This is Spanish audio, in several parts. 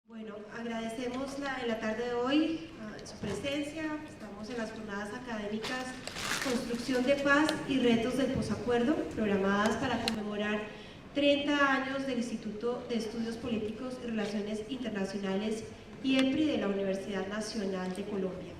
Bueno, agradecemos en la tarde de hoy su presencia. Estamos en las jornadas académicas Construcción de Paz y Retos del Posacuerdo, programadas para conmemorar 30 años del Instituto de Estudios Políticos y Relaciones Internacionales IEPRI de la Universidad Nacional de Colombia.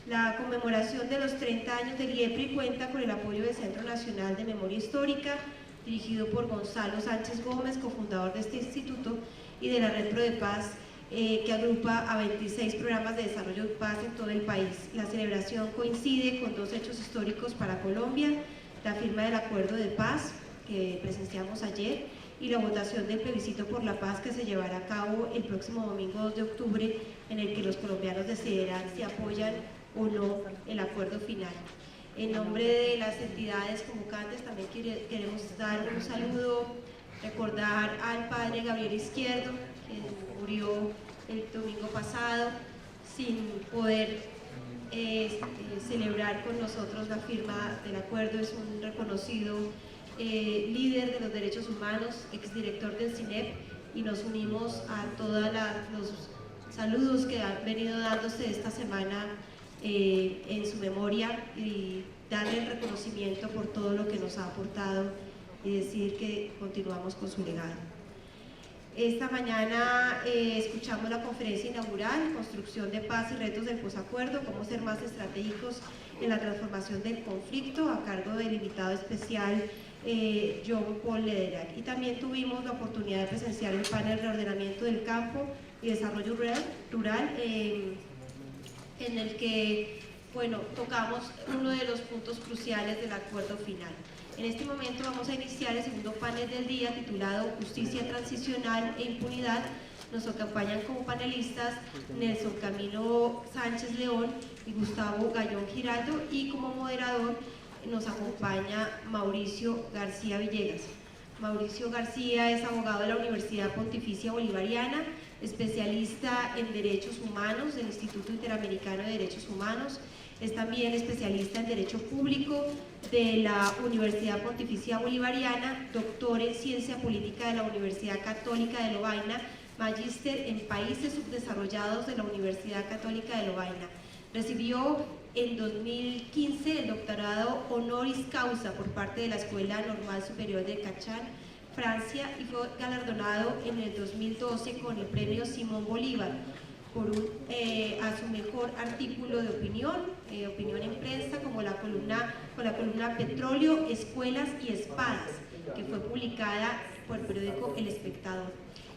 La conmemoración de los 30 años del IEPRI cuenta con el apoyo del Centro Nacional de Memoria Histórica, dirigido por Gonzalo Sánchez Gómez, cofundador de este instituto, y de la Red Pro de Paz, que agrupa a 26 programas de desarrollo de paz en todo el país. La celebración coincide con dos hechos históricos para Colombia: la firma del Acuerdo de Paz, que presenciamos ayer, y la votación del plebiscito por la paz, que se llevará a cabo el próximo domingo 2 de octubre, en el que los colombianos decidirán si apoyan o no el acuerdo final. En nombre de las entidades convocantes también queremos dar un saludo, recordar al padre Gabriel Izquierdo, que murió el domingo pasado sin poder celebrar con nosotros la firma del acuerdo. Es un reconocido líder de los derechos humanos, exdirector del CINEP, y nos unimos a todos los saludos que han venido dándose esta semana en su memoria, y darle el reconocimiento por todo lo que nos ha aportado y decir que continuamos con su legado. Esta mañana escuchamos la conferencia inaugural, Construcción de Paz y Retos del Posacuerdo, cómo ser más estratégicos en la transformación del conflicto, a cargo del invitado especial John Paul Lederach. Y también tuvimos la oportunidad de presenciar el panel Reordenamiento del Campo y Desarrollo Rural, en el que, bueno, tocamos uno de los puntos cruciales del acuerdo final. En este momento vamos a iniciar el segundo panel del día, titulado Justicia Transicional e Impunidad. Nos acompañan como panelistas Nelson Camilo Sánchez León y Gustavo Gallón Giraldo, y como moderador nos acompaña Mauricio García Villegas. Mauricio García es abogado de la Universidad Pontificia Bolivariana, especialista en Derechos Humanos del Instituto Interamericano de Derechos Humanos. Es también especialista en Derecho Público de la Universidad Pontificia Bolivariana, doctor en Ciencia Política de la Universidad Católica de Lovaina, magíster en Países Subdesarrollados de la Universidad Católica de Lovaina. Recibió en 2015 el doctorado honoris causa por parte de la Escuela Normal Superior de Cachan, Francia, y fue galardonado en el 2012 con el premio Simón Bolívar por a su mejor artículo de opinión en prensa, como con la columna Petróleo, Escuelas y Espadas, que fue publicada por el periódico El Espectador.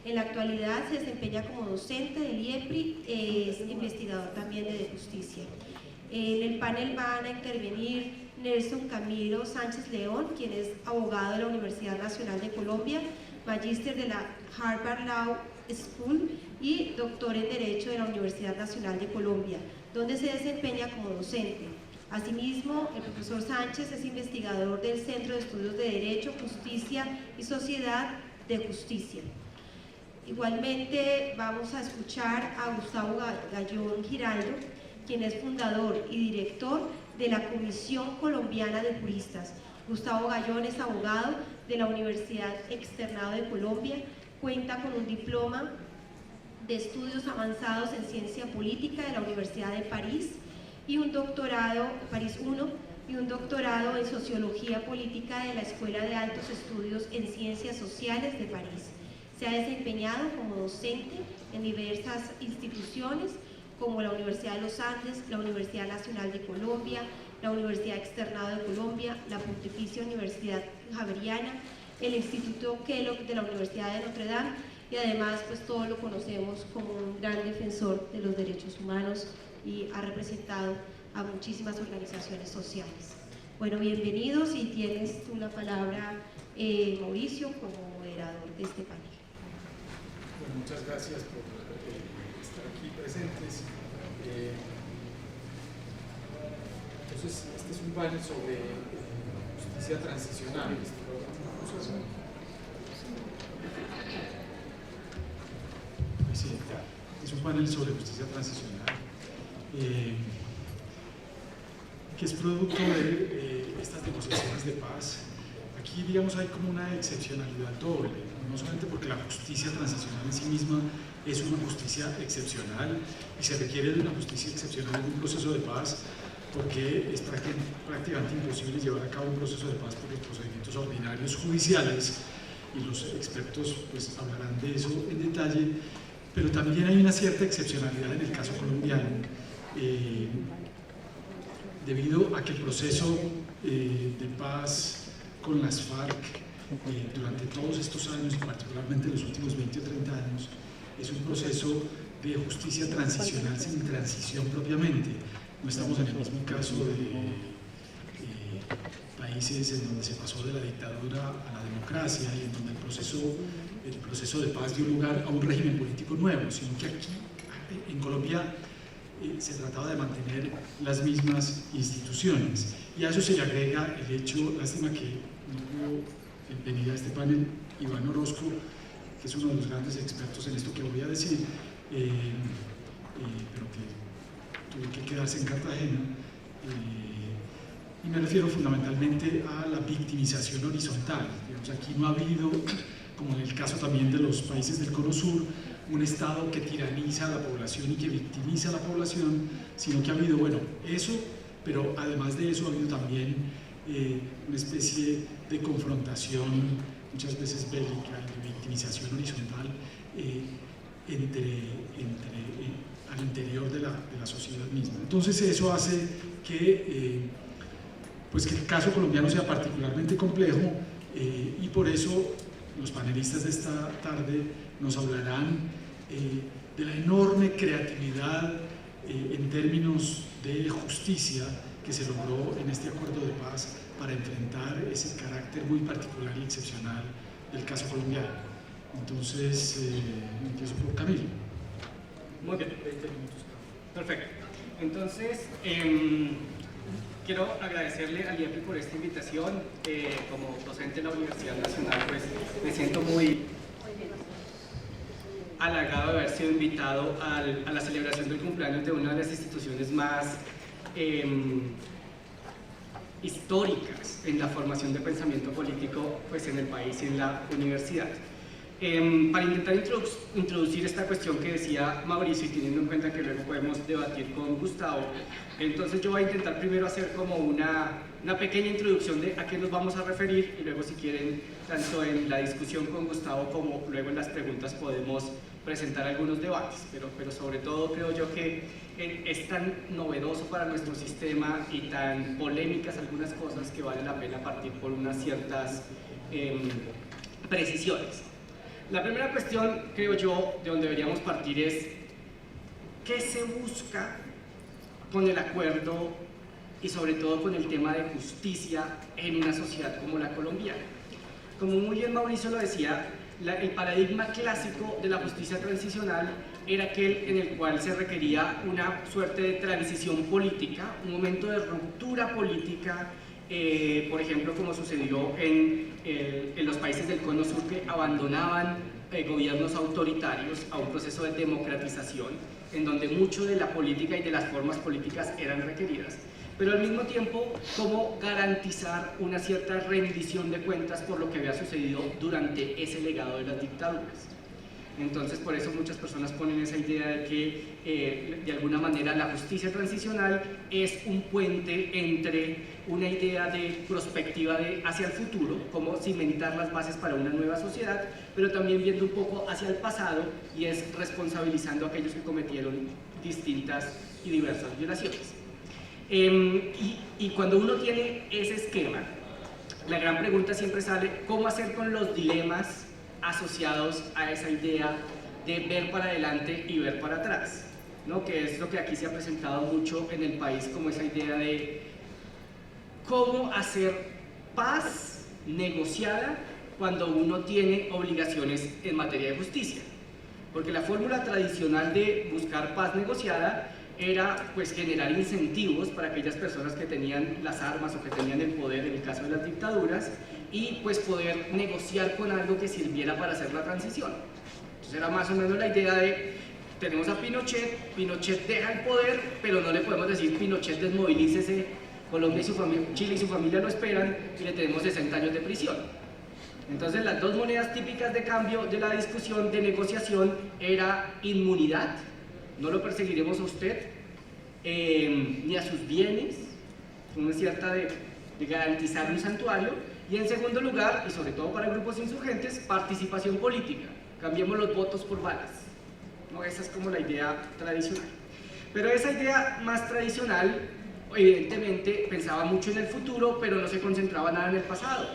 En la actualidad se desempeña como docente del IEPRI, es investigador también de justicia. En el panel van a intervenir Nelson Camilo Sánchez León, quien es abogado de la Universidad Nacional de Colombia, magíster de la Harvard Law School y doctor en Derecho de la Universidad Nacional de Colombia, donde se desempeña como docente. Asimismo, el profesor Sánchez es investigador del Centro de Estudios de Derecho, Justicia y Sociedad de Justicia. Igualmente vamos a escuchar a Gustavo Gallón Giraldo, quien es fundador y director de la Comisión Colombiana de Juristas. Gustavo Gallón es abogado de la Universidad Externado de Colombia, cuenta con un diploma de estudios avanzados en ciencia política de la Universidad de París y un doctorado, París I, y un doctorado en sociología política de la Escuela de Altos Estudios en Ciencias Sociales de París. Se ha desempeñado como docente en diversas instituciones como la Universidad de los Andes, la Universidad Nacional de Colombia, la Universidad Externado de Colombia, la Pontificia Universidad Javeriana, el Instituto Kellogg de la Universidad de Notre Dame, y además pues todos lo conocemos como un gran defensor de los derechos humanos y ha representado a muchísimas organizaciones sociales. Bueno, bienvenidos, y tienes tú la palabra, Mauricio, como moderador de este panel. Bueno, muchas gracias por estar aquí presentes. Entonces, este es un panel sobre justicia transicional. Sí, es un panel sobre justicia transicional, que es producto de estas negociaciones de paz. Aquí, digamos, hay como una excepcionalidad doble, no solamente porque la justicia transicional en sí misma es una justicia excepcional y se requiere de una justicia excepcional en un proceso de paz porque es prácticamente imposible llevar a cabo un proceso de paz por los procedimientos ordinarios judiciales y los expertos pues hablarán de eso en detalle, pero también hay una cierta excepcionalidad en el caso colombiano debido a que el proceso de paz con las FARC durante todos estos años y particularmente los últimos 20 o 30 años es un proceso de justicia transicional sin transición propiamente. No estamos en el mismo caso de países en donde se pasó de la dictadura a la democracia y en donde el proceso de paz dio lugar a un régimen político nuevo, sino que aquí en Colombia se trataba de mantener las mismas instituciones. Y a eso se le agrega el hecho, lástima que no pudo venir a este panel Iván Orozco, que es uno de los grandes expertos en esto que voy a decir, pero que tuvo que quedarse en Cartagena. Y me refiero fundamentalmente a la victimización horizontal. Digamos, aquí no ha habido, como en el caso también de los países del Cono Sur, un Estado que tiraniza a la población y que victimiza a la población, sino que ha habido, bueno, eso, pero además de eso ha habido también una especie de confrontación, muchas veces bélica, y de victimización horizontal al interior de la sociedad misma. Entonces eso hace que pues que el caso colombiano sea particularmente complejo y por eso los panelistas de esta tarde nos hablarán de la enorme creatividad en términos de justicia que se logró en este acuerdo de paz para enfrentar ese carácter muy particular y excepcional del caso colombiano. Entonces, empiezo por Camilo. Muy bien, perfecto. Entonces, quiero agradecerle al IEPI por esta invitación. Como docente de la Universidad Nacional, pues me siento muy halagado de haber sido invitado a la celebración del cumpleaños de una de las instituciones más históricas en la formación de pensamiento político pues, en el país y en la universidad. Para intentar introducir esta cuestión que decía Mauricio y teniendo en cuenta que luego podemos debatir con Gustavo, entonces yo voy a intentar primero hacer como una pequeña introducción de a qué nos vamos a referir y luego si quieren, tanto en la discusión con Gustavo como luego en las preguntas podemos presentar algunos debates, pero sobre todo creo yo que es tan novedoso para nuestro sistema y tan polémicas algunas cosas que vale la pena partir por unas ciertas precisiones. La primera cuestión, creo yo, de donde deberíamos partir es ¿qué se busca con el acuerdo y sobre todo con el tema de justicia en una sociedad como la colombiana? Como muy bien Mauricio lo decía, el paradigma clásico de la justicia transicional era aquel en el cual se requería una suerte de transición política, un momento de ruptura política, por ejemplo, como sucedió en los países del Cono Sur que abandonaban gobiernos autoritarios a un proceso de democratización, en donde mucho de la política y de las formas políticas eran requeridas, pero al mismo tiempo, cómo garantizar una cierta rendición de cuentas por lo que había sucedido durante ese legado de las dictaduras. Entonces, por eso muchas personas ponen esa idea de que, de alguna manera, la justicia transicional es un puente entre una idea de perspectiva hacia el futuro, como cimentar las bases para una nueva sociedad, pero también viendo un poco hacia el pasado y es responsabilizando a aquellos que cometieron distintas y diversas violaciones. Y cuando uno tiene ese esquema, la gran pregunta siempre sale, ¿cómo hacer con los dilemas asociados a esa idea de ver para adelante y ver para atrás, ¿no? Que es lo que aquí se ha presentado mucho en el país como esa idea de cómo hacer paz negociada cuando uno tiene obligaciones en materia de justicia, porque la fórmula tradicional de buscar paz negociada era pues generar incentivos para aquellas personas que tenían las armas o que tenían el poder en el caso de las dictaduras y pues poder negociar con algo que sirviera para hacer la transición. Entonces era más o menos la idea de tenemos a Pinochet, Pinochet deja el poder, pero no le podemos decir Pinochet desmovilícese, Colombia y su familia, Chile y su familia lo esperan y le tenemos 60 años de prisión. Entonces las dos monedas típicas de cambio de la discusión de negociación era inmunidad, no lo perseguiremos a usted, ni a sus bienes, una cierta de garantizar un santuario, y en segundo lugar, y sobre todo para grupos insurgentes, participación política, cambiemos los votos por balas. ¿No? Esa es como la idea tradicional. Pero esa idea más tradicional, evidentemente, pensaba mucho en el futuro, pero no se concentraba nada en el pasado.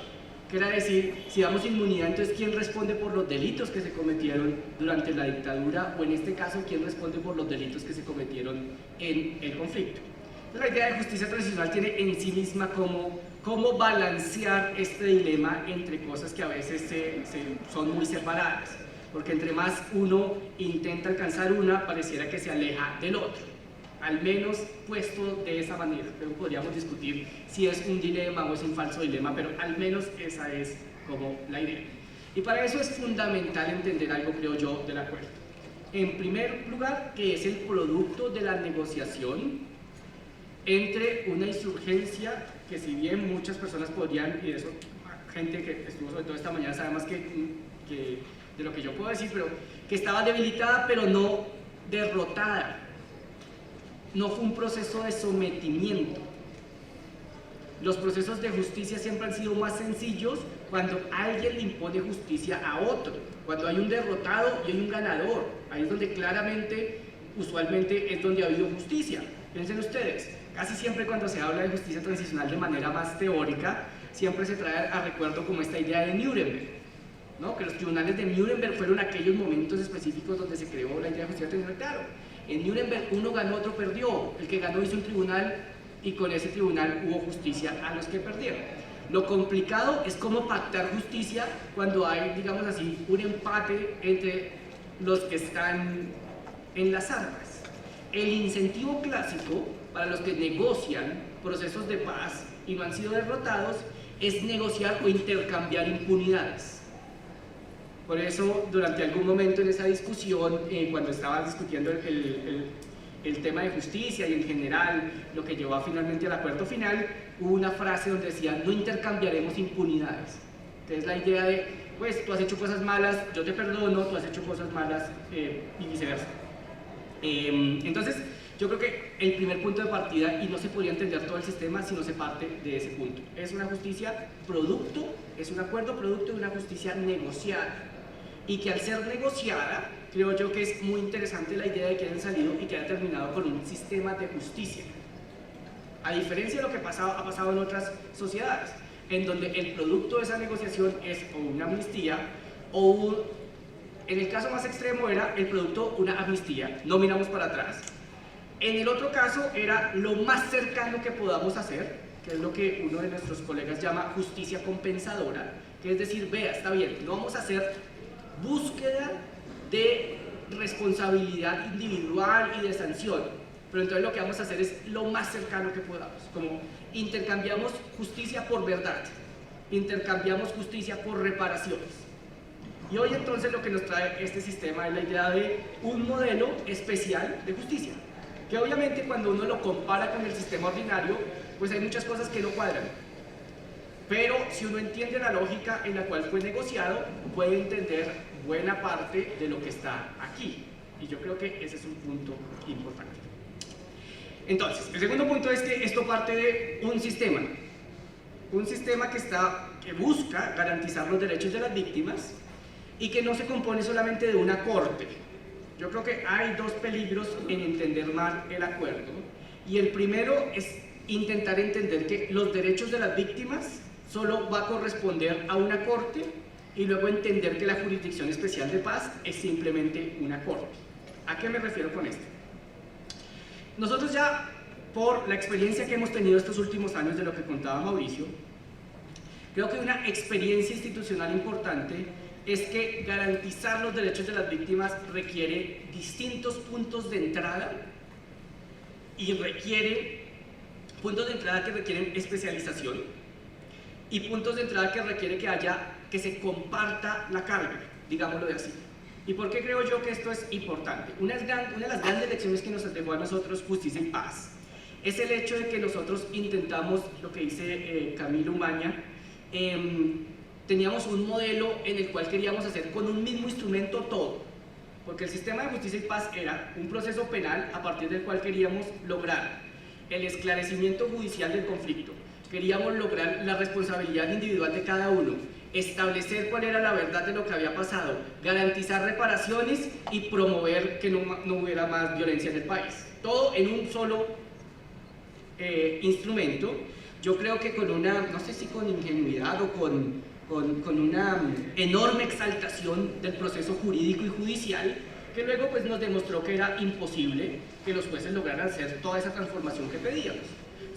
Que era decir, si damos inmunidad, entonces ¿quién responde por los delitos que se cometieron durante la dictadura? O en este caso, ¿quién responde por los delitos que se cometieron en el conflicto? Entonces, la idea de justicia transicional tiene en sí misma cómo balancear este dilema entre cosas que a veces son muy separadas. Porque entre más uno intenta alcanzar una, pareciera que se aleja del otro. Al menos puesto de esa manera. Pero podríamos discutir si es un dilema o es un falso dilema, pero al menos esa es como la idea. Y para eso es fundamental entender algo, creo yo, del acuerdo. En primer lugar, que es el producto de la negociación entre una insurgencia que, si bien muchas personas podrían, y eso gente que estuvo sobre todo esta mañana sabe más que de lo que yo puedo decir, pero que estaba debilitada pero no derrotada. No fue un proceso de sometimiento. Los procesos de justicia siempre han sido más sencillos cuando alguien le impone justicia a otro, cuando hay un derrotado y hay un ganador. Ahí es donde claramente, usualmente es donde ha habido justicia. Piensen ustedes, casi siempre cuando se habla de justicia transicional de manera más teórica, siempre se trae a recuerdo como esta idea de Nuremberg. ¿No? Que los tribunales de Nuremberg fueron aquellos momentos específicos donde se creó la idea de justicia transicional. Claro, en Nuremberg uno ganó, otro perdió. El que ganó hizo un tribunal y con ese tribunal hubo justicia a los que perdieron. Lo complicado es cómo pactar justicia cuando hay, digamos así, un empate entre los que están en las armas. El incentivo clásico para los que negocian procesos de paz y no han sido derrotados es negociar o intercambiar impunidades. Por eso, durante algún momento en esa discusión, cuando estaba discutiendo el tema de justicia y en general lo que llevó finalmente al acuerdo final, hubo una frase donde decía, no intercambiaremos impunidades. Que es la idea de, pues tú has hecho cosas malas, yo te perdono, tú has hecho cosas malas y viceversa. Entonces, yo creo que el primer punto de partida, y no se podría entender todo el sistema si no se parte de ese punto, es una justicia producto, es un acuerdo producto de una justicia negociada. Y que al ser negociada, creo yo que es muy interesante la idea de que hayan salido y que hayan terminado con un sistema de justicia. A diferencia de lo que ha pasado en otras sociedades, en donde el producto de esa negociación es o una amnistía o en el caso más extremo era el producto una amnistía, no miramos para atrás. En el otro caso era lo más cercano que podamos hacer, que es lo que uno de nuestros colegas llama justicia compensadora, que es decir, vea, está bien, no vamos a hacer búsqueda de responsabilidad individual y de sanción, pero entonces lo que vamos a hacer es lo más cercano que podamos, como intercambiamos justicia por verdad, intercambiamos justicia por reparaciones. Y hoy entonces lo que nos trae este sistema es la idea de un modelo especial de justicia, que obviamente cuando uno lo compara con el sistema ordinario, pues hay muchas cosas que no cuadran. Pero si uno entiende la lógica en la cual fue negociado, puede entender buena parte de lo que está aquí. Y yo creo que ese es un punto importante. Entonces, el segundo punto es que esto parte de un sistema que busca garantizar los derechos de las víctimas y que no se compone solamente de una corte. Yo creo que hay dos peligros en entender mal el acuerdo. Y el primero es intentar entender que los derechos de las víctimas solo va a corresponder a una corte y luego entender que la Jurisdicción Especial de Paz es simplemente una corte. ¿A qué me refiero con esto? Nosotros ya, por la experiencia que hemos tenido estos últimos años de lo que contaba Mauricio, creo que una experiencia institucional importante es que garantizar los derechos de las víctimas requiere distintos puntos de entrada y requiere puntos de entrada que requieren especialización y puntos de entrada que requiere que se comparta la carga, digámoslo de así. ¿Y por qué creo yo que esto es importante? Una de las grandes lecciones que nos dejó a nosotros Justicia y Paz es el hecho de que nosotros intentamos, lo que dice Camilo Umaña, teníamos un modelo en el cual queríamos hacer con un mismo instrumento todo, porque el sistema de justicia y paz era un proceso penal a partir del cual queríamos lograr el esclarecimiento judicial del conflicto, queríamos lograr la responsabilidad individual de cada uno, establecer cuál era la verdad de lo que había pasado, garantizar reparaciones y promover que no hubiera más violencia en el país. Todo en un solo instrumento. Yo creo que con una, no sé si con ingenuidad o con una enorme exaltación del proceso jurídico y judicial, que luego pues nos demostró que era imposible que los jueces lograran hacer toda esa transformación que pedíamos.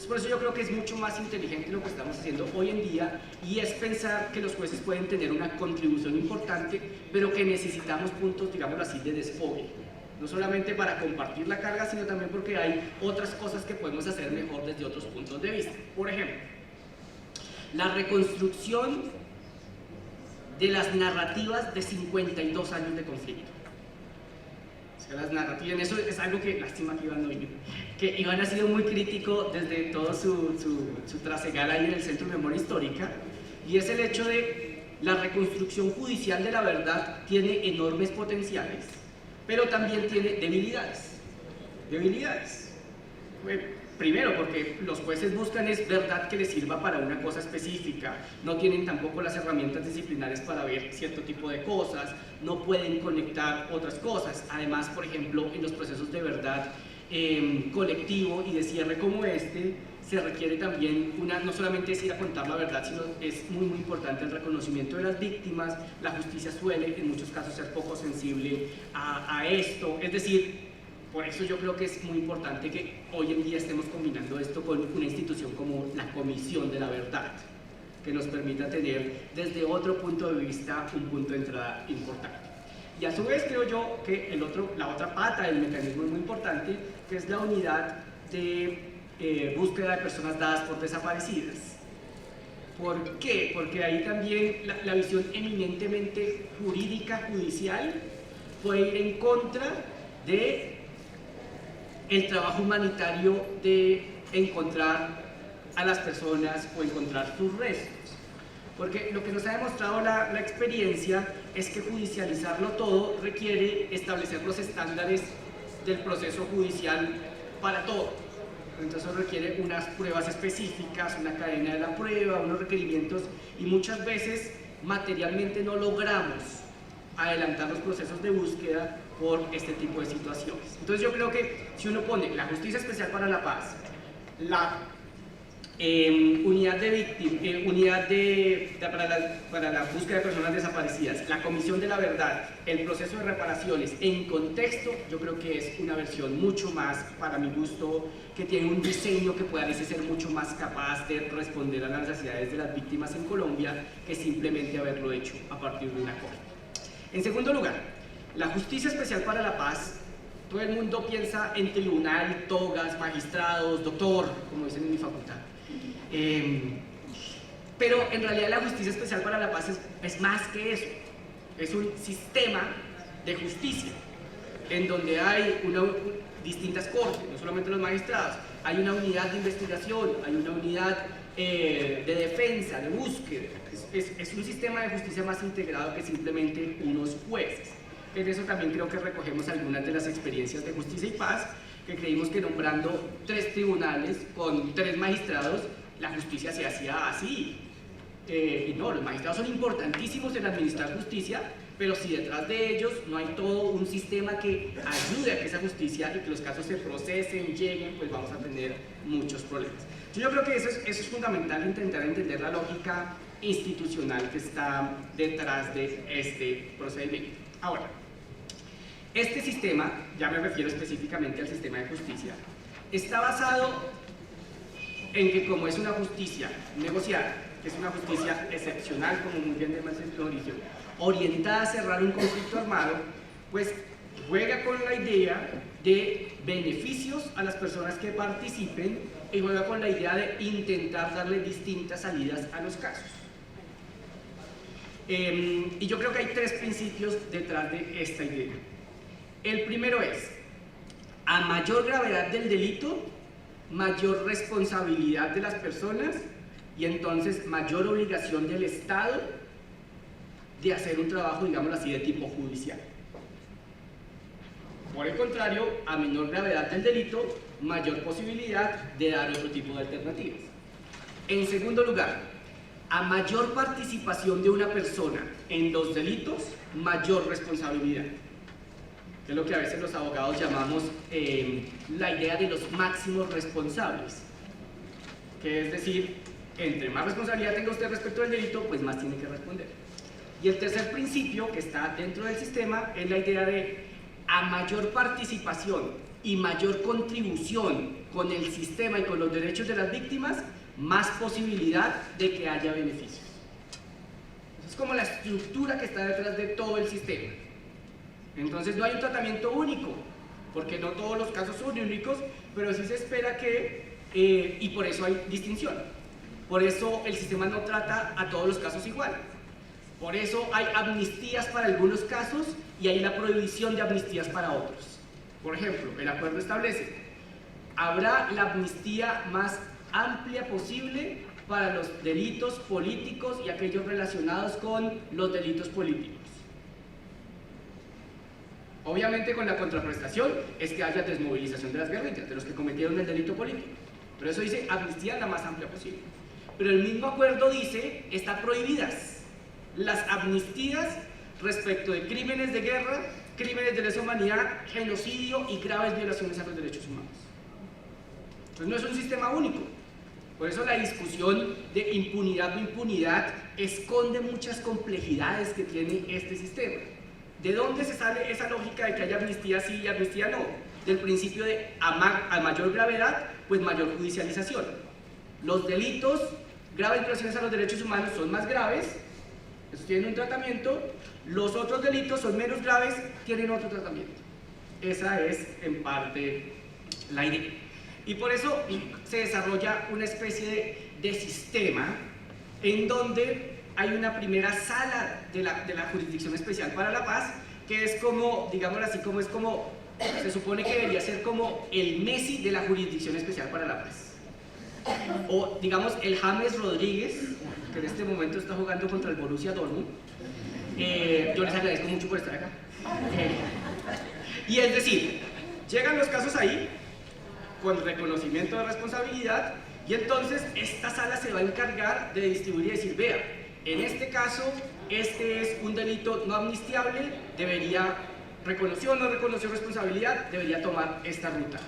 Por eso yo creo que es mucho más inteligente lo que estamos haciendo hoy en día, y es pensar que los jueces pueden tener una contribución importante, pero que necesitamos puntos, digámoslo así, de desfogue. No solamente para compartir la carga, sino también porque hay otras cosas que podemos hacer mejor desde otros puntos de vista. Por ejemplo, la reconstrucción de las narrativas de 52 años de conflicto. Las narrativas, en eso es algo que, lástima que Iván no vino, que Iván ha sido muy crítico desde todo su trasegar ahí en el Centro de Memoria Histórica, y es el hecho de la reconstrucción judicial de la verdad tiene enormes potenciales, pero también tiene debilidades. Primero, porque los jueces buscan es verdad que les sirva para una cosa específica, no tienen tampoco las herramientas disciplinarias para ver cierto tipo de cosas, no pueden conectar otras cosas. Además, por ejemplo, en los procesos de verdad colectivo y de cierre como este, se requiere también no solamente es ir a contar la verdad, sino es muy importante el reconocimiento de las víctimas. La justicia suele en muchos casos ser poco sensible a esto, es decir, por eso yo creo que es muy importante que hoy en día estemos combinando esto con una institución como la Comisión de la Verdad, que nos permita tener desde otro punto de vista un punto de entrada importante. Y a su vez creo yo que la otra pata del mecanismo es muy importante, que es la unidad de búsqueda de personas dadas por desaparecidas. ¿Por qué? Porque ahí también la visión eminentemente jurídica, judicial, puede ir en contra de el trabajo humanitario de encontrar a las personas o encontrar sus restos. Porque lo que nos ha demostrado la experiencia es que judicializarlo todo requiere establecer los estándares del proceso judicial para todo. Entonces eso requiere unas pruebas específicas, una cadena de la prueba, unos requerimientos, y muchas veces materialmente no logramos adelantar los procesos de búsqueda por este tipo de situaciones. Entonces yo creo que si uno pone la Justicia Especial para la Paz, la unidad para la búsqueda de personas desaparecidas, la Comisión de la Verdad, el proceso de reparaciones en contexto, yo creo que es una versión mucho más, para mi gusto, que tiene un diseño que pueda ser mucho más capaz de responder a las necesidades de las víctimas en Colombia, que simplemente haberlo hecho a partir de una corte. En segundo lugar, la Justicia Especial para la Paz, todo el mundo piensa en tribunal, togas, magistrados, doctor, como dicen en mi facultad. Pero en realidad la Justicia Especial para la Paz es más que eso. Es un sistema de justicia en donde hay distintas cortes, no solamente los magistrados, hay una unidad de investigación, hay una unidad de defensa, de búsqueda. Es un sistema de justicia más integrado que simplemente unos jueces. En eso también creo que recogemos algunas de las experiencias de Justicia y Paz, que creímos que nombrando 3 tribunales con 3 magistrados, la justicia se hacía así. Y no, los magistrados son importantísimos en administrar justicia, pero si detrás de ellos no hay todo un sistema que ayude a que esa justicia y que los casos se procesen, lleguen, pues vamos a tener muchos problemas. Yo creo que eso es fundamental, intentar entender la lógica institucional que está detrás de este procedimiento. Ahora, este sistema, ya me refiero específicamente al sistema de justicia, está basado en que como es una justicia negociada, que es una justicia excepcional, como muy bien lo dijo, orientada a cerrar un conflicto armado, pues juega con la idea de beneficios a las personas que participen y juega con la idea de intentar darle distintas salidas a los casos. Y yo creo que hay 3 principios detrás de esta idea. El primero es, a mayor gravedad del delito, mayor responsabilidad de las personas y entonces mayor obligación del Estado de hacer un trabajo, digámoslo así, de tipo judicial. Por el contrario, a menor gravedad del delito, mayor posibilidad de dar otro tipo de alternativas. En segundo lugar, a mayor participación de una persona en los delitos, mayor responsabilidad. Que es lo que a veces los abogados llamamos la idea de los máximos responsables. Que es decir, entre más responsabilidad tenga usted respecto del delito, pues más tiene que responder. Y el tercer principio que está dentro del sistema es la idea de a mayor participación y mayor contribución con el sistema y con los derechos de las víctimas, más posibilidad de que haya beneficios. Es como la estructura que está detrás de todo el sistema. Entonces no hay un tratamiento único, porque no todos los casos son únicos, pero sí se espera que, y por eso hay distinción. Por eso el sistema no trata a todos los casos igual. Por eso hay amnistías para algunos casos y hay la prohibición de amnistías para otros. Por ejemplo, el acuerdo establece, habrá la amnistía más amplia posible para los delitos políticos y aquellos relacionados con los delitos políticos. Obviamente con la contraprestación es que haya desmovilización de las guerrillas, de los que cometieron el delito político. Pero eso dice amnistía la más amplia posible. Pero el mismo acuerdo dice, están prohibidas las amnistías respecto de crímenes de guerra, crímenes de lesa humanidad, genocidio y graves violaciones a los derechos humanos. Entonces no es un sistema único. Por eso la discusión de impunidad o impunidad esconde muchas complejidades que tiene este sistema. ¿De dónde se sale esa lógica de que haya amnistía sí y amnistía no? Del principio de a mayor gravedad, pues mayor judicialización. Los delitos, graves violaciones a los derechos humanos son más graves, esos tienen un tratamiento, los otros delitos son menos graves, tienen otro tratamiento. Esa es en parte la idea. Y por eso se desarrolla una especie de sistema en donde hay una primera sala de la Jurisdicción Especial para la Paz, que es como, digámoslo así, se supone que debería ser como el Messi de la Jurisdicción Especial para la Paz. O, digamos, el James Rodríguez, que en este momento está jugando contra el Borussia Dortmund. Yo les agradezco mucho por estar acá. Y es decir, llegan los casos ahí, con reconocimiento de responsabilidad, y entonces esta sala se va a encargar de distribuir y decir, vea, en este caso, este es un delito no amnistiable, debería, reconoció o no reconoció responsabilidad, debería tomar esta ruta.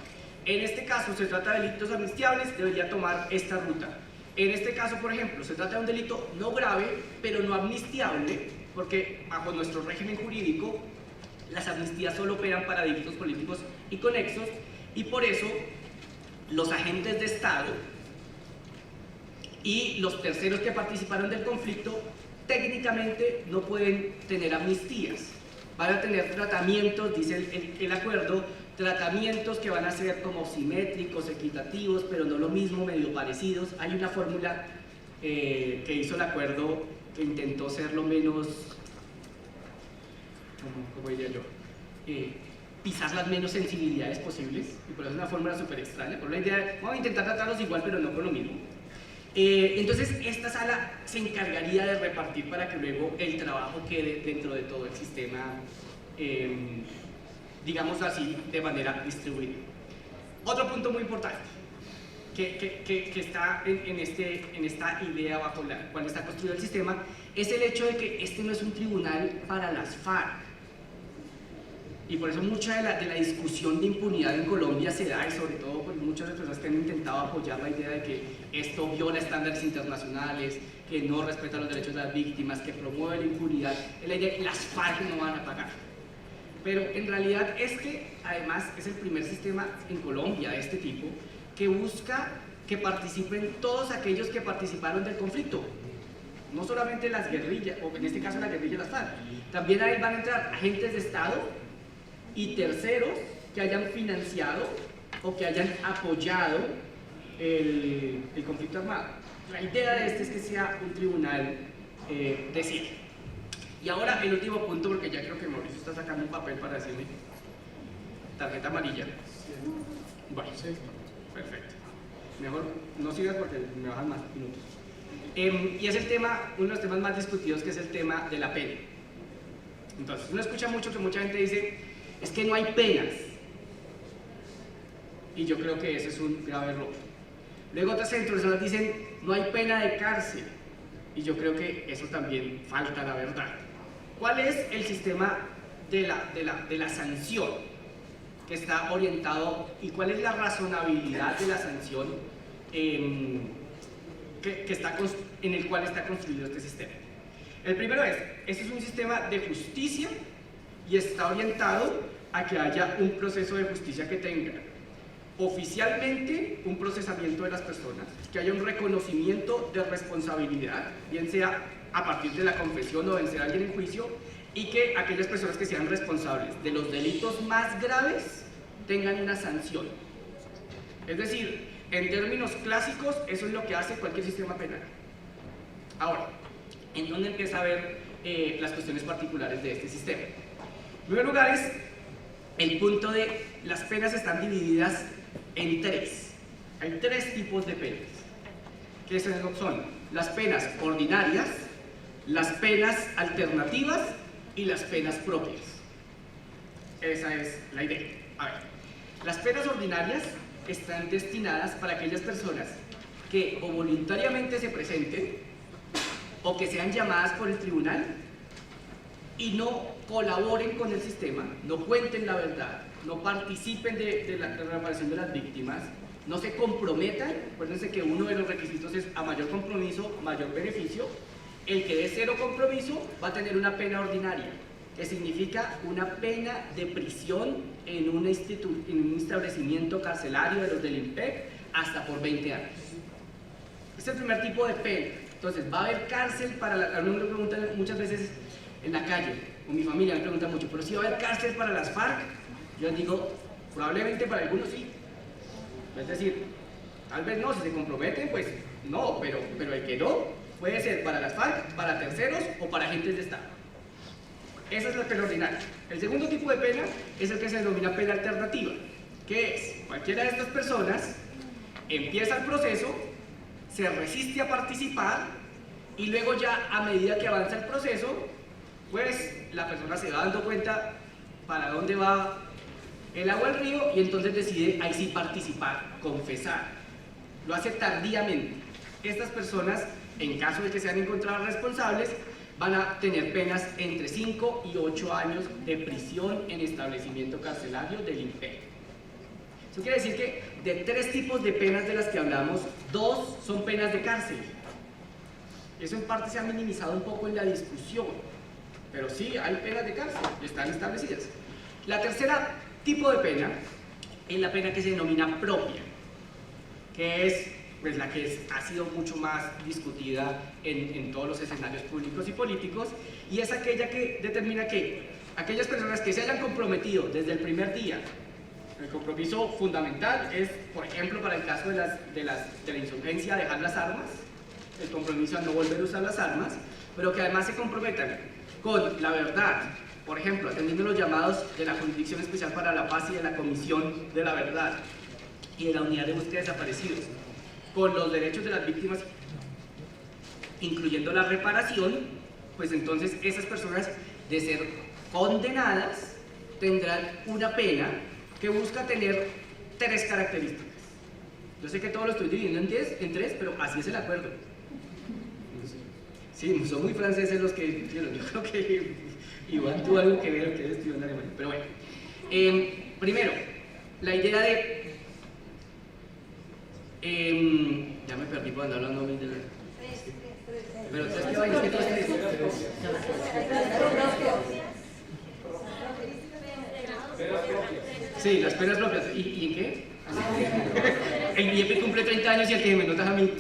En este caso se trata de delitos amnistiables, debería tomar esta ruta. En este caso, por ejemplo, se trata de un delito no grave, pero no amnistiable, porque bajo nuestro régimen jurídico, las amnistías solo operan para delitos políticos y conexos, y por eso los agentes de Estado y los terceros que participaron del conflicto técnicamente no pueden tener amnistías. Van a tener tratamientos, dice el acuerdo, tratamientos que van a ser como simétricos, equitativos, pero no lo mismo, medio parecidos. Hay una fórmula que hizo el acuerdo que intentó ser lo menos, ¿cómo diría yo? Pisar las menos sensibilidades posibles, y por eso es una fórmula súper extraña. Por la idea de, vamos a intentar tratarlos igual, pero no con lo mismo. Entonces, esta sala se encargaría de repartir para que luego el trabajo quede dentro de todo el sistema, digamos así, de manera distribuida. Otro punto muy importante que está en esta idea bajo la cual está construido el sistema es el hecho de que este no es un tribunal para las FARC. Y por eso mucha de la discusión de impunidad en Colombia se da, y sobre todo por muchas personas que han intentado apoyar la idea de que esto viola estándares internacionales, que no respeta los derechos de las víctimas, que promueve la impunidad, es la idea de que las FARC no van a pagar. Pero en realidad además, es el primer sistema en Colombia de este tipo que busca que participen todos aquellos que participaron del conflicto. No solamente las guerrillas, o en este caso la guerrilla de las FARC. También ahí van a entrar agentes de Estado y terceros que hayan financiado o que hayan apoyado el conflicto armado. La idea de es que sea un tribunal de cierre. Y ahora el último punto, porque ya creo que Mauricio está sacando un papel para decirme tarjeta amarilla. Bueno, perfecto. Mejor no sigas porque me bajan más minutos. Y es el tema, uno de los temas más discutidos, que es el tema de la pena. Entonces, uno escucha mucho que mucha gente dice, es que no hay penas. Y yo creo que ese es un grave error. Luego otras personas dicen, no hay pena de cárcel. Y yo creo que eso también falta la verdad. ¿Cuál es el sistema de la sanción que está orientado y cuál es la razonabilidad de la sanción en el cual está construido este sistema? El primero es, este es un sistema de justicia y está orientado a que haya un proceso de justicia que tenga oficialmente un procesamiento de las personas, que haya un reconocimiento de responsabilidad, bien sea a partir de la confesión o vencer a alguien en juicio, y que aquellas personas que sean responsables de los delitos más graves tengan una sanción. Es decir, en términos clásicos, eso es lo que hace cualquier sistema penal. Ahora, ¿en dónde empieza a ver las cuestiones particulares de este sistema? En primer lugar es el punto de las penas están divididas en tres. Hay tres tipos de penas, que son las penas ordinarias, las penas alternativas y las penas propias. Esa es la idea. A ver, las penas ordinarias están destinadas para aquellas personas que o voluntariamente se presenten o que sean llamadas por el tribunal y no colaboren con el sistema, no cuenten la verdad, no participen de la reparación de las víctimas, no se comprometan. Acuérdense que uno de los requisitos es a mayor compromiso, mayor beneficio. El que dé cero compromiso va a tener una pena ordinaria, que significa una pena de prisión en un establecimiento carcelario de los del INPEC hasta por 20 años. Este es el primer tipo de pena. Entonces, va a haber cárcel para a mí me preguntan muchas veces en la calle, o mi familia me pregunta mucho, pero si va a haber cárcel para las FARC, yo digo, probablemente para algunos sí. Es decir, tal vez no, si se comprometen, pues no, pero el que no, puede ser para las FARC, para terceros o para agentes de Estado. Esa es la pena ordinaria. El segundo tipo de pena es el que se denomina pena alternativa, que es cualquiera de estas personas empieza el proceso, se resiste a participar y luego ya a medida que avanza el proceso, pues la persona se va dando cuenta para dónde va el agua al río y entonces decide ahí sí participar, confesar. Lo hace tardíamente. Estas personas, en caso de que sean encontradas responsables, van a tener penas entre 5 y 8 años de prisión en establecimiento carcelario del INPEC. Eso quiere decir que de tres tipos de penas de las que hablamos, dos son penas de cárcel. Eso en parte se ha minimizado un poco en la discusión, pero sí hay penas de cárcel, están establecidas. La tercera tipo de pena es la pena que se denomina propia, que es pues, la que ha sido mucho más discutida en todos los escenarios públicos y políticos, y es aquella que determina que aquellas personas que se hayan comprometido desde el primer día, el compromiso fundamental es, por ejemplo, para el caso de la insurgencia, dejar las armas, el compromiso a no volver a usar las armas, pero que además se comprometan con la verdad, por ejemplo, atendiendo los llamados de la Jurisdicción Especial para la Paz y de la Comisión de la Verdad y de la Unidad de Búsqueda de Desaparecidos, con los derechos de las víctimas, incluyendo la reparación, pues entonces esas personas, de ser condenadas, tendrán una pena que busca tener tres características. Yo sé que todo lo estoy dividiendo en tres, pero así es el acuerdo. Sí, son muy franceses los que dijeron. Yo creo que Iván tuvo algo que ver, que estudió en Alemania. Pero bueno, primero, la idea de... ya me perdí por andar hablando de la... Pero es que vaina, es que todo es tres. Sí, las penas propias. ¿Y en qué? El IEP cumple 30 años y el que me notas a mí.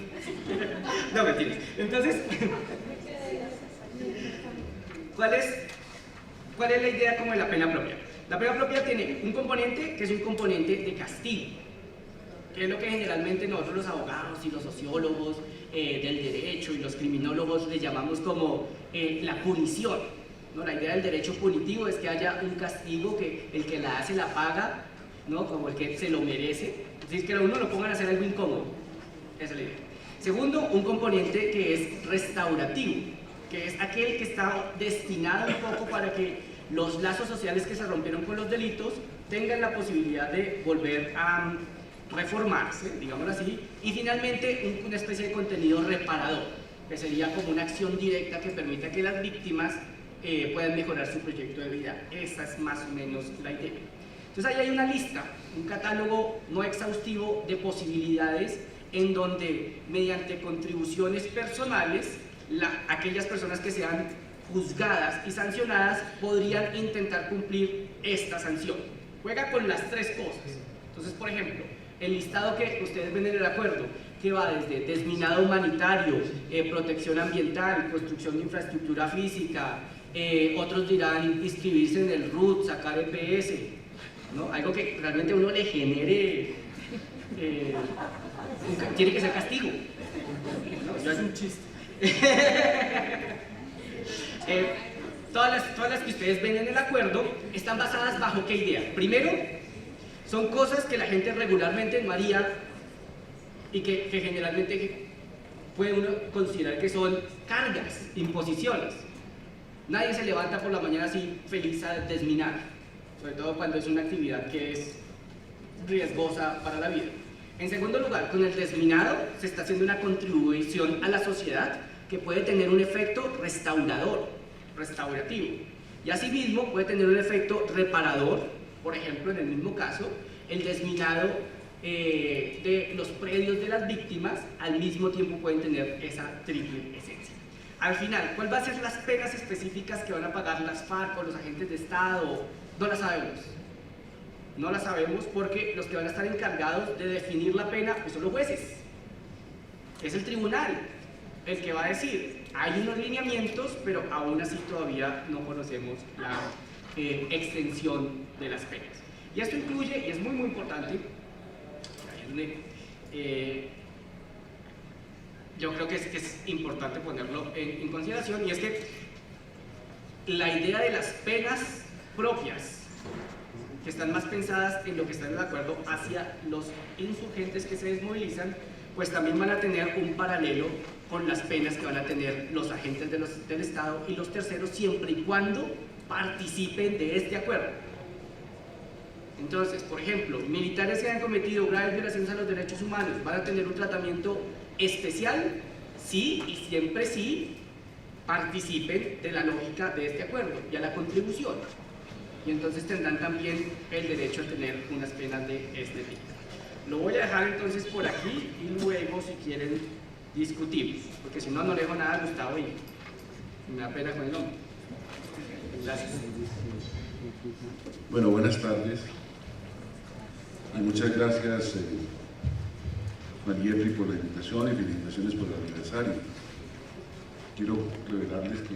No, mentiras. Entonces, ¿cuál es la idea como de la pena propia? La pena propia tiene un componente que es un componente de castigo, que es lo que generalmente nosotros los abogados y los sociólogos del derecho y los criminólogos le llamamos como la punición, ¿no? La idea del derecho punitivo es que haya un castigo, que el que la hace la paga, ¿no? Como el que se lo merece, es decir, que a uno lo pongan a hacer algo incómodo. Esa es la idea. Segundo, un componente que es restaurativo, que es aquel que está destinado un poco para que los lazos sociales que se rompieron con los delitos tengan la posibilidad de volver a reformarse, digámoslo así, y finalmente una especie de contenido reparador, que sería como una acción directa que permita que las víctimas puedan mejorar su proyecto de vida. Esa es más o menos la idea. Entonces ahí hay una lista, un catálogo no exhaustivo de posibilidades en donde mediante contribuciones personales aquellas personas que sean juzgadas y sancionadas podrían intentar cumplir esta sanción. Juega con las tres cosas. Entonces, por ejemplo, el listado que ustedes ven en el acuerdo, que va desde desminado humanitario, protección ambiental, construcción de infraestructura física, otros dirán inscribirse en el RUT, sacar EPS, ¿no? Algo que realmente a uno le genere, tiene que ser castigo, ¿no? Yo hago un chiste. Todas las que ustedes ven en el acuerdo están basadas bajo qué idea. Primero, son cosas que la gente regularmente no haría y que generalmente puede uno considerar que son cargas, imposiciones. Nadie se levanta por la mañana así feliz a desminar, sobre todo cuando es una actividad que es riesgosa para la vida. En segundo lugar, con el desminado se está haciendo una contribución a la sociedad que puede tener un efecto restaurador, restaurativo, y asimismo puede tener un efecto reparador. Por ejemplo, en el mismo caso, el desminado de los predios de las víctimas al mismo tiempo pueden tener esa triple esencia. Al final, ¿cuál va a ser las penas específicas que van a pagar las FARC o los agentes de Estado? No las sabemos. No las sabemos porque los que van a estar encargados de definir la pena pues son los jueces. Es el tribunal el que va a decir. Hay unos lineamientos, pero aún así todavía no conocemos la extensión de las penas. Y esto incluye, y es muy importante, yo creo que es importante ponerlo en consideración, y es que la idea de las penas propias, que están más pensadas en lo que está en el acuerdo hacia los insurgentes que se desmovilizan, pues también van a tener un paralelo con las penas que van a tener los agentes del Estado y los terceros, siempre y cuando participen de este acuerdo. Entonces, por ejemplo, militares que han cometido graves violaciones a los derechos humanos van a tener un tratamiento especial, sí, y siempre sí participen de la lógica de este acuerdo y a la contribución. Y entonces tendrán también el derecho a tener unas penas de este tipo. Lo voy a dejar entonces por aquí y luego, si quieren, discutimos, porque si no, no le dejo nada a Gustavo y me da pena con el nombre. Gracias. Bueno, buenas tardes y muchas gracias Juan Jeffrey por la invitación y felicitaciones por el aniversario. Quiero revelarles que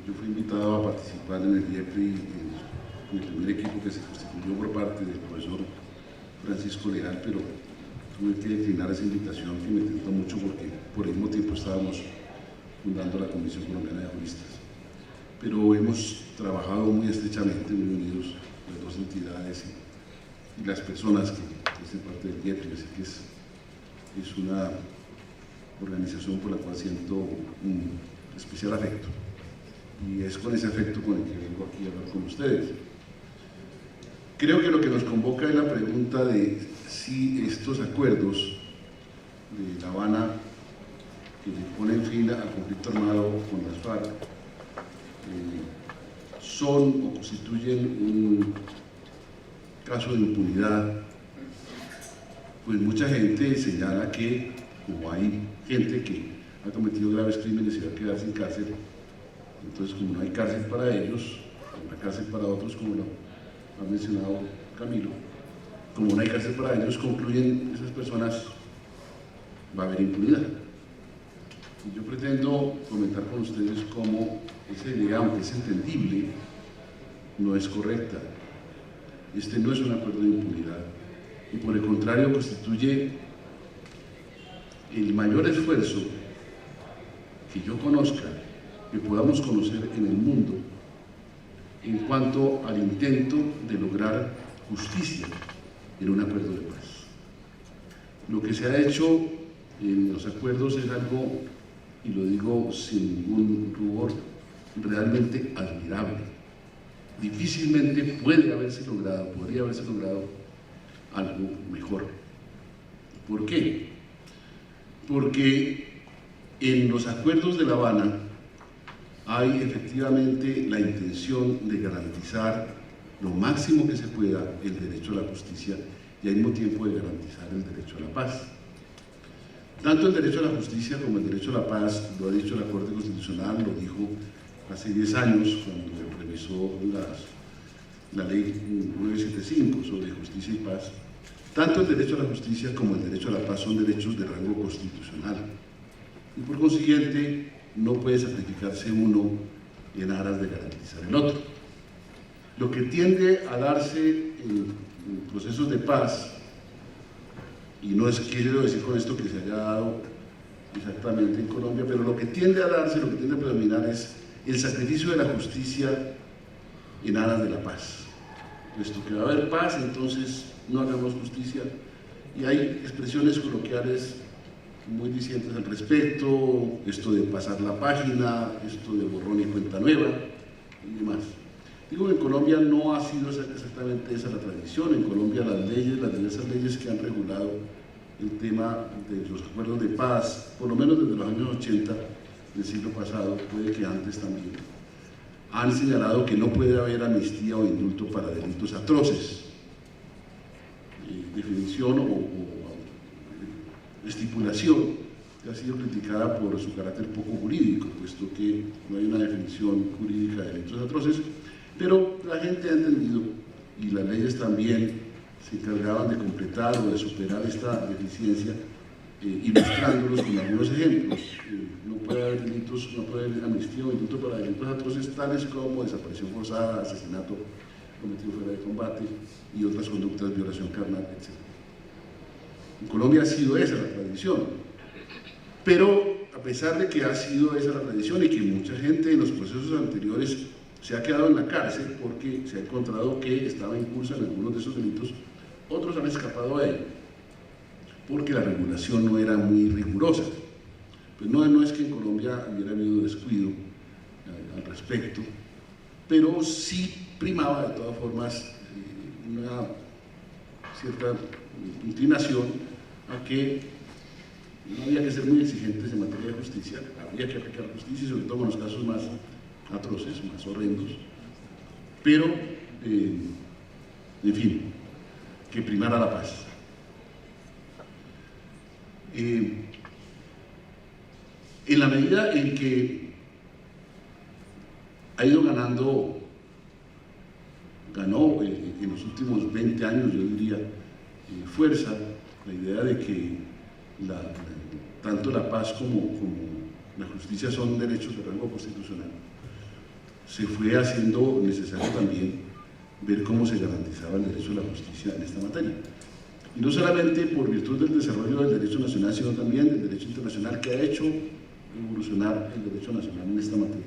yo fui invitado a participar en el Jeffrey, en el primer equipo que se constituyó por parte del profesor Francisco Leal, pero tuve que declinar esa invitación que me tentó mucho porque por el mismo tiempo estábamos fundando la Comisión Colombiana de Juristas. Pero hemos trabajado muy estrechamente, muy unidos las dos entidades y las personas que hacen parte del Jeffrey, así que es una organización por la cual siento un especial afecto. Y es con ese afecto con el que vengo aquí a hablar con ustedes. Creo que lo que nos convoca es la pregunta de si estos acuerdos de La Habana, que le ponen fin al conflicto armado con las FARC, son o constituyen un caso de impunidad. Pues mucha gente señala que, como hay gente que ha cometido graves crímenes y va a quedar sin cárcel, entonces como no hay cárcel para ellos, hay una cárcel para otros, como lo ha mencionado Camilo, como no hay cárcel para ellos, concluyen esas personas, va a haber impunidad. Y yo pretendo comentar con ustedes cómo esa idea, aunque es entendible, no es correcta. Este no es un acuerdo de impunidad y por el contrario constituye el mayor esfuerzo que yo conozca, que podamos conocer en el mundo en cuanto al intento de lograr justicia en un acuerdo de paz. Lo que se ha hecho en los acuerdos es algo, y lo digo sin ningún rubor, realmente admirable. Difícilmente podría haberse logrado algo mejor. ¿Por qué? Porque en los acuerdos de La Habana hay efectivamente la intención de garantizar lo máximo que se pueda el derecho a la justicia y al mismo tiempo de garantizar el derecho a la paz. Tanto el derecho a la justicia como el derecho a la paz, lo ha dicho la Corte Constitucional, lo dijo hace 10 años cuando revisó la ley 975 sobre justicia y paz. Tanto el derecho a la justicia como el derecho a la paz son derechos de rango constitucional y por consiguiente no puede sacrificarse uno en aras de garantizar el otro. Lo que tiende a darse en procesos de paz, y no quiero decir con esto que se haya dado exactamente en Colombia, pero lo que tiende a darse, lo que tiende a predominar es el sacrificio de la justicia en aras de la paz. Puesto que va a haber paz, entonces no hagamos justicia, y hay expresiones coloquiales muy dicientes al respecto, esto de pasar la página, esto de borrón y cuenta nueva y demás. Digo, en Colombia no ha sido exactamente esa la tradición. En Colombia las diversas leyes que han regulado el tema de los acuerdos de paz, por lo menos desde los años 80 del siglo pasado, puede que antes también, han señalado que no puede haber amnistía o indulto para delitos atroces. Definición o estipulación que ha sido criticada por su carácter poco jurídico, puesto que no hay una definición jurídica de delitos atroces, pero la gente ha entendido y las leyes también se encargaban de completar o de superar esta deficiencia, ilustrándolos con algunos ejemplos. No puede haber delitos, no puede haber amnistía o indulto para delitos atroces tales como desaparición forzada, asesinato cometido fuera de combate y otras conductas, violación carnal, etc. En Colombia ha sido esa la tradición, pero a pesar de que ha sido esa la tradición y que mucha gente en los procesos anteriores se ha quedado en la cárcel porque se ha encontrado que estaba en curso en algunos de esos delitos, otros han escapado a él porque la regulación no era muy rigurosa. Pues no es que en Colombia hubiera habido descuido al respecto, pero sí primaba de todas formas una cierta inclinación a que no había que ser muy exigentes en materia de justicia, había que aplicar justicia, sobre todo en los casos más atroces, más horrendos, pero, en fin, que primara la paz. En la medida en que ha ido ganó en los últimos 20 años, yo diría, fuerza la idea de que tanto la paz como la justicia son derechos de rango constitucional, se fue haciendo necesario también ver cómo se garantizaba el derecho a la justicia en esta materia. Y no solamente por virtud del desarrollo del derecho nacional, sino también del derecho internacional que ha hecho evolucionar el derecho nacional en esta materia.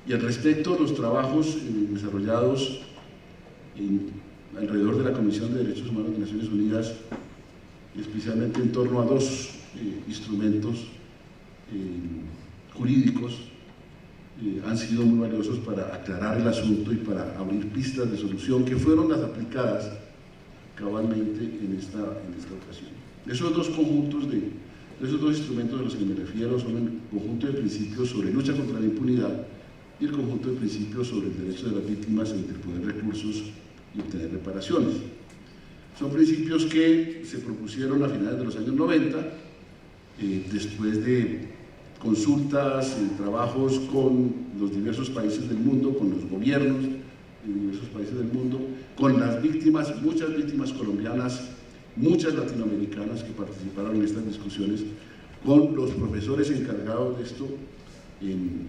Y al respecto, los trabajos desarrollados alrededor de la Comisión de Derechos Humanos de Naciones Unidas, especialmente en torno a dos instrumentos jurídicos, han sido muy valiosos para aclarar el asunto y para abrir pistas de solución que fueron las aplicadas cabalmente en esta ocasión. Esos dos instrumentos de los que me refiero son el conjunto de principios sobre lucha contra la impunidad y el conjunto de principios sobre el derecho de las víctimas a interponer recursos y obtener reparaciones. Son principios que se propusieron a finales de los años 90, después de consultas, trabajos con los diversos países del mundo, con los gobiernos de diversos países del mundo, con las víctimas, muchas víctimas colombianas, muchas latinoamericanas que participaron en estas discusiones, con los profesores encargados de esto en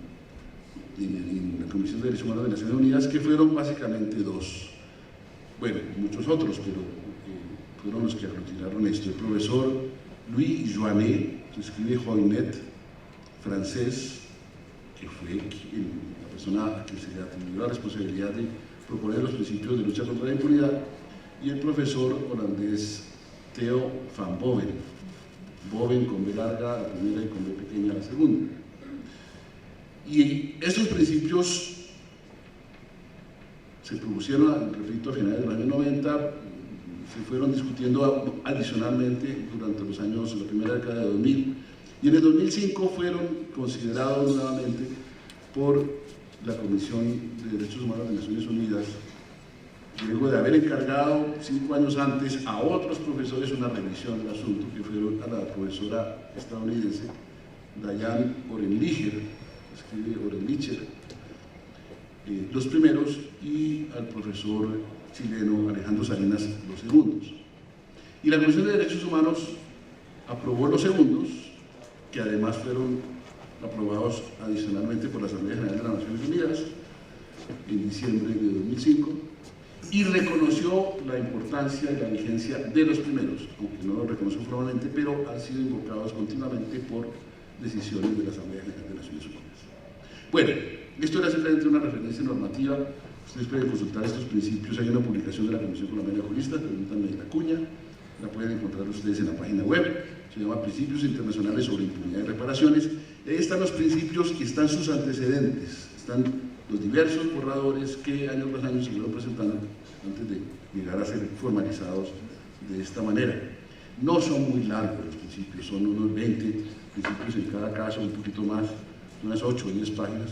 la Comisión de Derechos Humanos de Naciones Unidas, que fueron básicamente dos, bueno, muchos otros, pero fueron los que aglutinaron esto. El profesor Louis Joannet, que escribe Joinet, francés, que fue la persona a quien se le atribuyó la responsabilidad de proponer los principios de lucha contra la impunidad, y el profesor holandés Theo van Boven, Boven con B larga la primera y con B pequeña la segunda. Y estos principios se propusieron, repito, a finales de los años 90, se fueron discutiendo adicionalmente durante los años, la primera década de 2000, y en el 2005 fueron considerados nuevamente por la Comisión de Derechos Humanos de Naciones Unidas, luego de haber encargado 5 años antes a otros profesores una revisión del asunto, que fueron a la profesora estadounidense Diane Orenlicher, escribe Orenlicher, los primeros, y al profesor chileno Alejandro Salinas los segundos. Y la Comisión de Derechos Humanos aprobó los segundos, que además fueron aprobados adicionalmente por la Asamblea General de las Naciones Unidas en diciembre de 2005, y reconoció la importancia y la vigencia de los primeros, aunque no lo reconoció formalmente, pero han sido invocados continuamente por decisiones de la Asamblea General de las Naciones Unidas. Bueno, esto era simplemente una referencia normativa. Ustedes pueden consultar estos principios. Hay una publicación de la Comisión Colombiana de Juristas, pregúntame la cuña, la pueden encontrar ustedes en la página web, se llama Principios Internacionales sobre Impunidad y Reparaciones. Ahí están los principios y están sus antecedentes, están los diversos borradores que año tras año se fueron presentando antes de llegar a ser formalizados de esta manera. No son muy largos los principios, son unos 20 principios en cada caso, un poquito más, unas 8 o 10 páginas.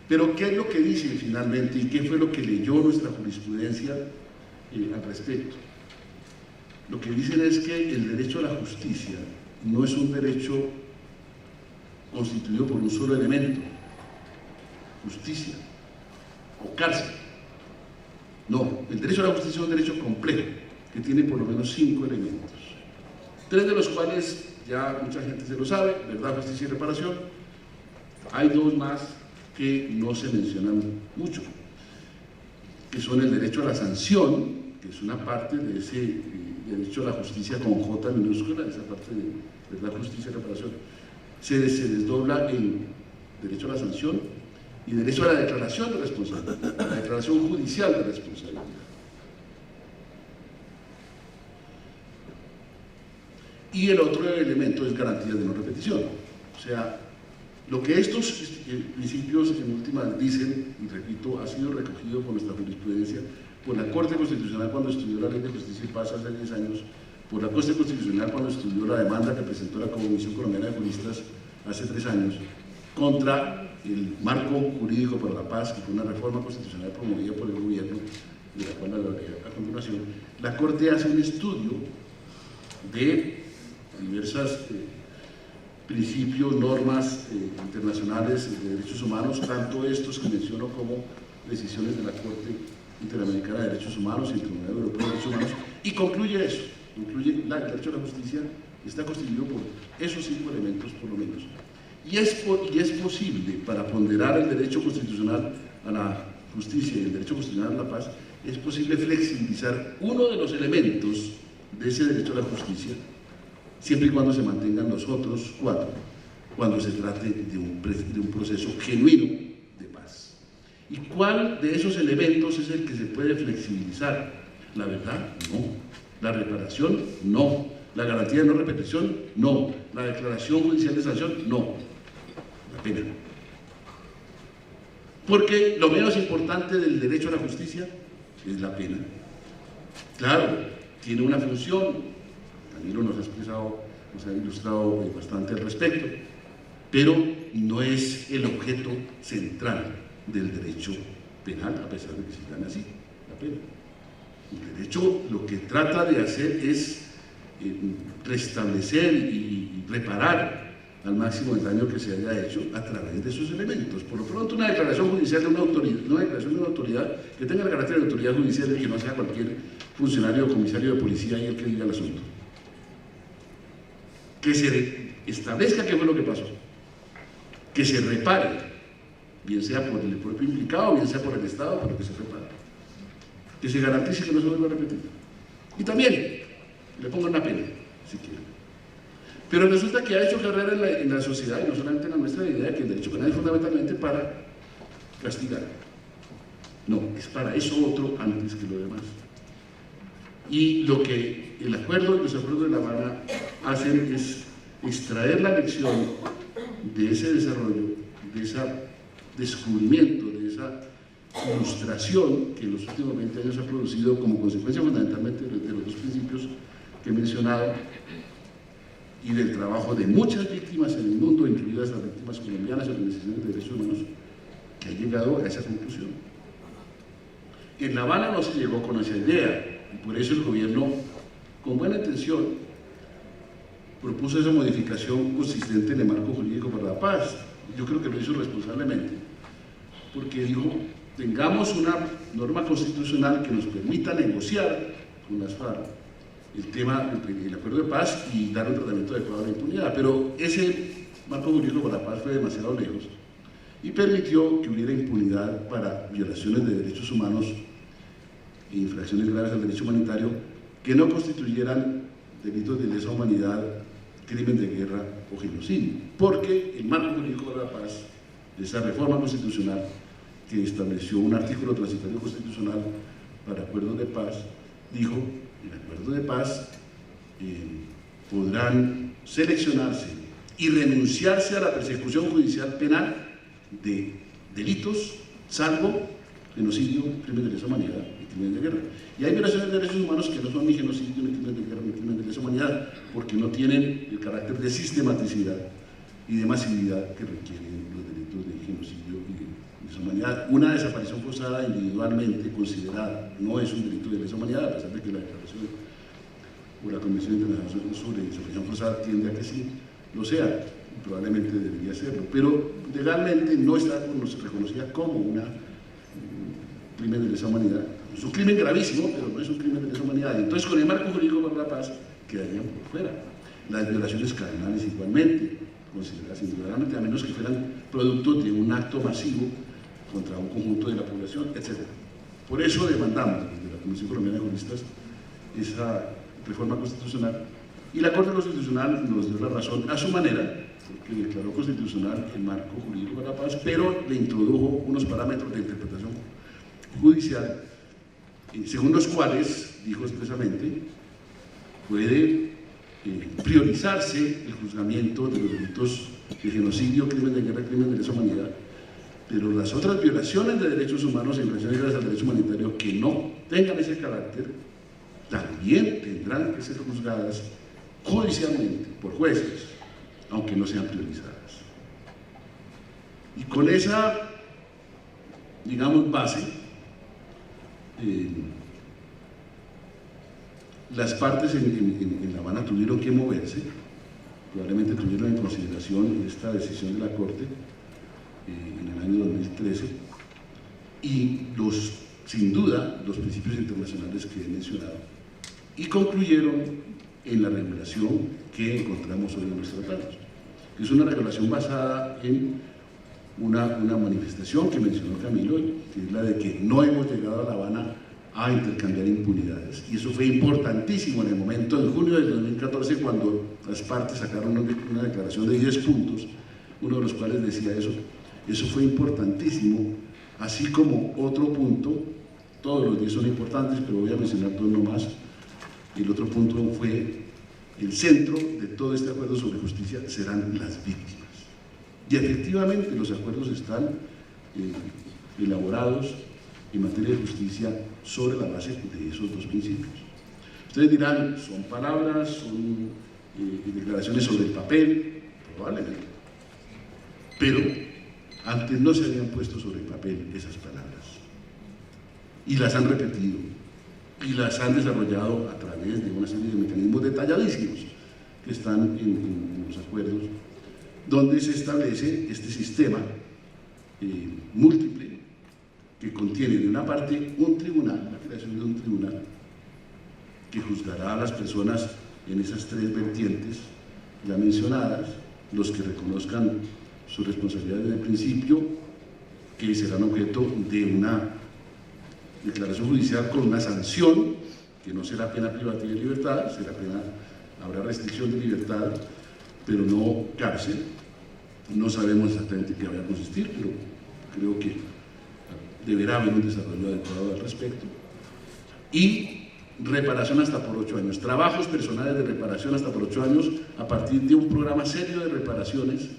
Pero ¿qué es lo que dice finalmente y qué fue lo que leyó nuestra jurisprudencia al respecto? Lo que dicen es que el derecho a la justicia no es un derecho constituido por un solo elemento, justicia o cárcel. No, el derecho a la justicia es un derecho complejo que tiene por lo menos 5 elementos, 3 de los cuales ya mucha gente se lo sabe: verdad, justicia y reparación. Hay 2 más que no se mencionan mucho, que son el derecho a la sanción, que es una parte de ese derecho a la justicia con J minúscula, esa parte de verdad, justicia y reparación, se desdobla en derecho a la sanción y derecho a la declaración de responsabilidad, la declaración judicial de responsabilidad. Y el otro elemento es garantía de no repetición. O sea, lo que estos principios en última dicen, y repito, ha sido recogido por nuestra jurisprudencia, por la Corte Constitucional cuando estudió la Ley de Justicia y Paz hace 10 años, por la Corte Constitucional cuando estudió la demanda que presentó la Comisión Colombiana de Juristas hace 3 años, contra el marco jurídico para la paz, que fue una reforma constitucional promovida por el gobierno, de la cual hablaré a continuación. La Corte hace un estudio de diversas principios, normas internacionales de derechos humanos, tanto estos que menciono como decisiones de la Corte Interamericana de Derechos Humanos y el Tribunal Europeo de Derechos Humanos, y concluye eso, concluye el derecho a la justicia está constituido por esos 5 elementos por lo menos. Y es posible, para ponderar el derecho constitucional a la justicia y el derecho constitucional a la paz, es posible flexibilizar uno de los elementos de ese derecho a la justicia, siempre y cuando se mantengan los otros 4, cuando se trate de un proceso genuino de paz. ¿Y cuál de esos elementos es el que se puede flexibilizar? ¿La verdad? No. ¿La reparación? No. ¿La garantía de no repetición? No. ¿La declaración judicial de sanción? No. La pena. Porque lo menos importante del derecho a la justicia es la pena. Claro, tiene una función. Camilo nos ha ilustrado bastante al respecto, pero no es el objeto central del derecho penal, a pesar de que se llame así, la pena. El derecho lo que trata de hacer es restablecer y reparar al máximo el daño que se haya hecho a través de esos elementos. Por lo pronto, una declaración judicial de una autoridad que tenga el carácter de autoridad judicial y que no sea cualquier funcionario o comisario de policía y el que diga el asunto. Que se establezca qué fue lo que pasó, que se repare, bien sea por el propio implicado, bien sea por el Estado, por lo que se repare, que se garantice que no se vuelva a repetir, y también le pongan una pena, si quieren. Pero resulta que ha hecho carrera en la sociedad, y no solamente en la nuestra, idea de que el derecho penal es fundamentalmente para castigar. No, es para eso otro antes que lo demás. Y lo que el acuerdo y los acuerdos de La Habana hacen es extraer la lección de ese desarrollo, de ese descubrimiento, de esa ilustración que en los últimos 20 años ha producido como consecuencia fundamentalmente de los dos principios que he mencionado y del trabajo de muchas víctimas en el mundo, incluidas las víctimas colombianas y organizaciones de derechos humanos, que han llegado a esa conclusión. En La Habana no se llegó con esa idea, y por eso el gobierno, con buena intención, propuso esa modificación consistente en el marco jurídico para la paz. Yo creo que lo hizo responsablemente, porque dijo, tengamos una norma constitucional que nos permita negociar con las FARC el tema, el acuerdo de paz y dar un tratamiento adecuado a la impunidad. Pero ese marco jurídico para la paz fue demasiado lejos y permitió que hubiera impunidad para violaciones de derechos humanos e infracciones graves al derecho humanitario que no constituyeran delitos de lesa humanidad, crimen de guerra o genocidio, porque el marco jurídico para la paz, esa reforma constitucional que estableció un artículo transitorio constitucional para acuerdos de paz, dijo, en acuerdos de paz podrán seleccionarse y renunciarse a la persecución judicial penal de delitos, salvo genocidio, crimen de lesa humanidad y crimen de guerra. Y hay violaciones de derechos humanos que no son ni genocidio, ni crimen de guerra, ni crimen de lesa humanidad, porque no tienen el carácter de sistematicidad y de masividad que requieren los delitos de genocidio y de lesa humanidad. Una desaparición forzada individualmente considerada no es un delito de lesa humanidad, a pesar de que la declaración o la Convención Internacional sobre Desaparición Forzada tiende a que sí lo sea, probablemente debería serlo, pero legalmente no está reconocida como una crimen de lesa humanidad. Es un crimen gravísimo, pero no es un crimen de lesa humanidad. Entonces, con el marco jurídico para la paz quedarían por fuera. Las violaciones carnales igualmente, consideradas indudablemente, a menos que fueran producto de un acto masivo contra un conjunto de la población, etc. Por eso demandamos desde la Comisión Colombiana de Juristas esa reforma constitucional, y la Corte Constitucional nos dio la razón a su manera, porque declaró constitucional el marco jurídico para la paz, pero le introdujo unos parámetros de interpretación judicial, según los cuales, dijo expresamente, puede priorizarse el juzgamiento de los delitos de genocidio, crimen de guerra, crimen de lesa humanidad, pero las otras violaciones de derechos humanos e infracciones graves al derecho humanitario que no tengan ese carácter, también tendrán que ser juzgadas judicialmente por jueces, aunque no sean priorizadas. Y con esa, digamos, base, las partes en La Habana tuvieron que moverse, probablemente tuvieron en consideración esta decisión de la Corte en el año 2013 y sin duda los principios internacionales que he mencionado, y concluyeron en la regulación que encontramos hoy en los tratados, que es una regulación basada en una manifestación que mencionó Camilo, que es la de que no hemos llegado a La Habana a intercambiar impunidades, y eso fue importantísimo en el momento, en junio del 2014, cuando las partes sacaron una declaración de 10 puntos, uno de los cuales decía eso fue importantísimo, así como otro punto, todos los 10 son importantes, pero voy a mencionar dos nomás. El otro punto fue: el centro de todo este acuerdo sobre justicia serán las víctimas. Y efectivamente los acuerdos están elaborados en materia de justicia sobre la base de esos dos principios. Ustedes dirán, son palabras, son declaraciones sobre el papel, probablemente, pero antes no se habían puesto sobre el papel esas palabras, y las han repetido, y las han desarrollado a través de una serie de mecanismos detalladísimos que están en los acuerdos, donde se establece este sistema múltiple que contiene de una parte un tribunal, la creación de un tribunal que juzgará a las personas en esas tres vertientes ya mencionadas, los que reconozcan su responsabilidad desde el principio, que serán objeto de una declaración judicial con una sanción, que no será pena privativa de libertad, habrá restricción de libertad, pero no cárcel. No sabemos exactamente qué va a consistir, pero creo que deberá haber un desarrollo adecuado al respecto. Y reparación hasta por 8 años, trabajos personales de reparación hasta por 8 años a partir de un programa serio de reparaciones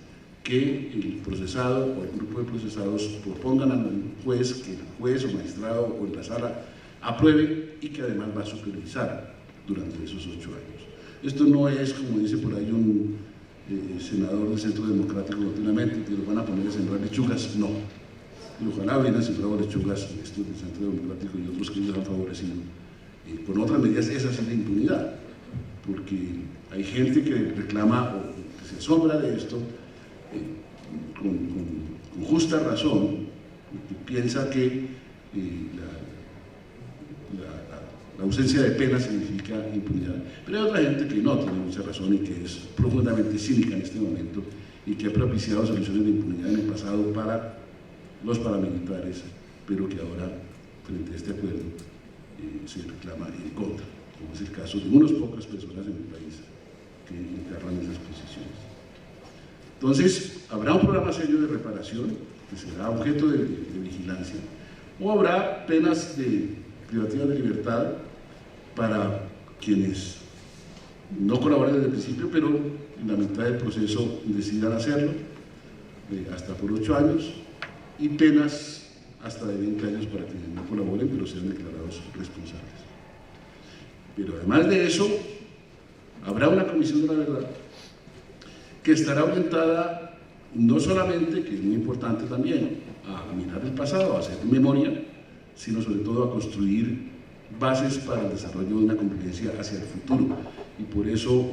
que el procesado o el grupo de procesados propongan al juez, que el juez o magistrado o en la sala apruebe y que además va a supervisar durante esos 8 años. Esto no es, como dice por ahí un senador del Centro Democrático continuamente, que los van a poner a sembrar lechugas, no. Y ojalá hubieran sembrado lechugas estos del Centro Democrático y otros que ellos han favorecido. Con otras medidas es así de impunidad, porque hay gente que reclama o que se asombra de esto con justa razón, que piensa que la ausencia de pena significa impunidad. Pero hay otra gente que no tiene mucha razón y que es profundamente cínica en este momento y que ha propiciado soluciones de impunidad en el pasado para los paramilitares, pero que ahora, frente a este acuerdo, se reclama en contra, como es el caso de unas pocas personas en el país que encarnan esas posiciones. Entonces, habrá un programa serio de reparación que será objeto de vigilancia, o habrá penas privativas de libertad para quienes no colaboran desde el principio, pero en la mitad del proceso decidan hacerlo, hasta por 8 años, y penas hasta de 20 años para quienes no colaboren, pero sean declarados responsables. Pero además de eso, habrá una comisión de la verdad que estará orientada no solamente, que es muy importante también, a mirar el pasado, a hacer memoria, sino sobre todo a construir bases para el desarrollo de una convivencia hacia el futuro. Y por eso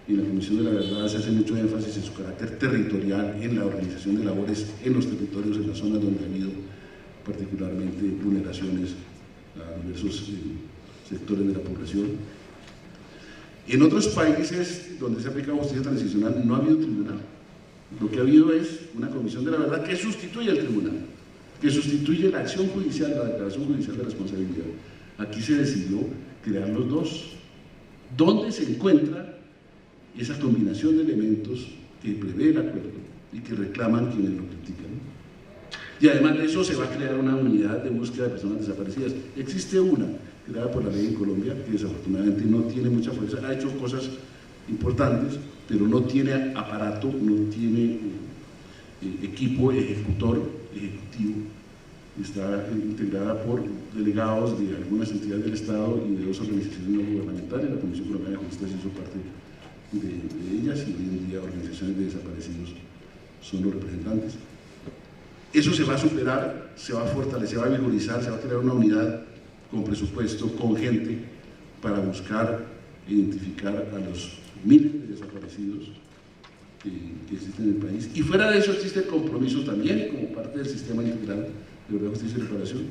en la Comisión de la Verdad se hace mucho énfasis en su carácter territorial, en la organización de labores en los territorios, en las zonas donde ha habido particularmente vulneraciones a diversos sectores de la población. En otros países donde se ha aplicado justicia transicional no ha habido tribunal. Lo que ha habido es una comisión de la verdad que sustituye al tribunal, que sustituye la acción judicial, la declaración judicial de responsabilidad. Aquí se decidió crear los dos. ¿Dónde se encuentra esa combinación de elementos que prevé el acuerdo y que reclaman quienes lo critican? Y además de eso se va a crear una unidad de búsqueda de personas desaparecidas. Existe una, creada por la ley en Colombia, que desafortunadamente no tiene mucha fuerza, ha hecho cosas importantes, pero no tiene aparato, no tiene equipo ejecutivo, está integrada por delegados de algunas entidades del Estado y de 2 organizaciones no gubernamentales. La Comisión Colombiana de Justicia hizo parte de ellas y hoy en día organizaciones de desaparecidos son los representantes. Eso se va a superar, se va a fortalecer, se va a vigorizar, se va a crear una unidad con presupuesto, con gente, para buscar e identificar a los miles de desaparecidos que existen en el país. Y fuera de eso existe el compromiso también, como parte del sistema integral de verdad, justicia y reparación,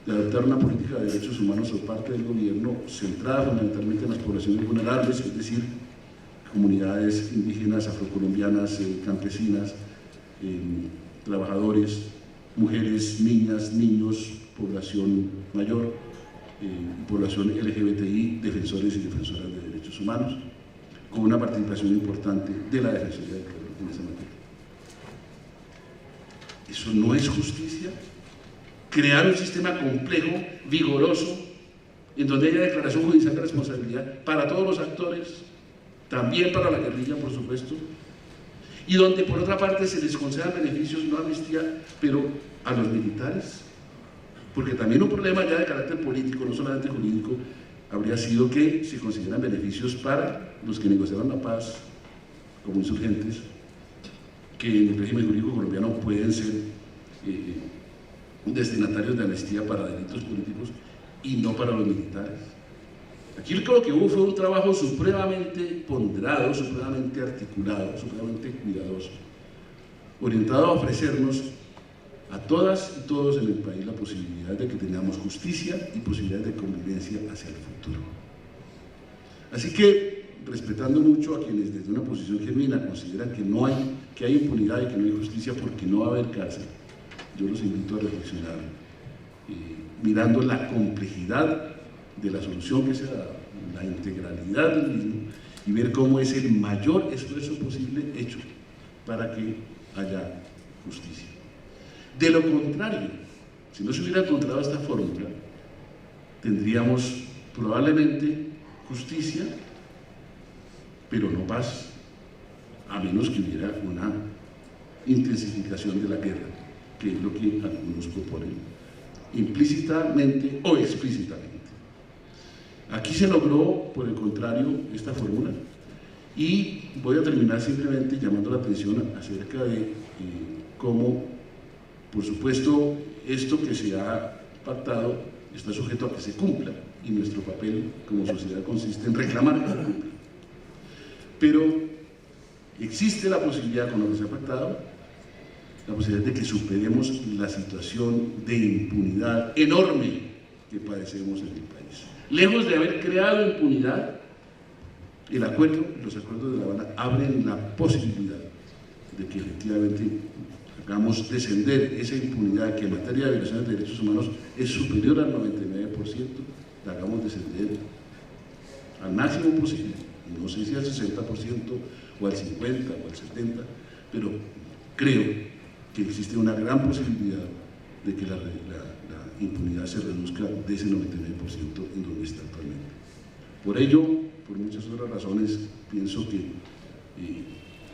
de adoptar una política de derechos humanos por parte del gobierno centrada fundamentalmente en las poblaciones vulnerables, es decir, comunidades indígenas, afrocolombianas, campesinas, trabajadores, mujeres, niñas, niños, población mayor, población LGBTI, defensores y defensoras de derechos humanos, con una participación importante de la Defensoría del Pueblo en esa materia. ¿Eso no es justicia? Crear un sistema complejo, vigoroso, en donde haya declaración judicial de responsabilidad para todos los actores, también para la guerrilla, por supuesto, y donde por otra parte se les concedan beneficios, no amnistía, pero a los militares, porque también un problema ya de carácter político, no solamente jurídico, habría sido que se consideran beneficios para los que negociaron la paz como insurgentes, que en el régimen jurídico colombiano pueden ser destinatarios de amnistía para delitos políticos y no para los militares. Aquí lo que hubo fue un trabajo supremamente ponderado, supremamente articulado, supremamente cuidadoso, orientado a ofrecernos a todas y todos en el país la posibilidad de que tengamos justicia y posibilidades de convivencia hacia el futuro. Así que, respetando mucho a quienes desde una posición genuina consideran que hay impunidad y que no hay justicia porque no va a haber cárcel, yo los invito a reflexionar, mirando la complejidad de la solución que se da, la integralidad del mismo, y ver cómo es el mayor esfuerzo posible hecho para que haya justicia. De lo contrario, si no se hubiera encontrado esta fórmula, tendríamos probablemente justicia, pero no paz, a menos que hubiera una intensificación de la guerra, que es lo que algunos proponen, implícitamente o explícitamente. Aquí se logró, por el contrario, esta fórmula, y voy a terminar simplemente llamando la atención acerca de cómo, por supuesto, esto que se ha pactado está sujeto a que se cumpla, y nuestro papel como sociedad consiste en reclamar que se cumpla. Pero existe la posibilidad, con lo que se ha pactado, la posibilidad de que superemos la situación de impunidad enorme que padecemos en el país. Lejos de haber creado impunidad, los acuerdos de La Habana abren la posibilidad de que efectivamente hagamos descender esa impunidad que en materia de violaciones de derechos humanos es superior al 99%, la hagamos descender al máximo posible, no sé si al 60% o al 50% o al 70%, pero creo que existe una gran posibilidad de que la impunidad se reduzca de ese 99% en donde está actualmente. Por ello, por muchas otras razones, pienso que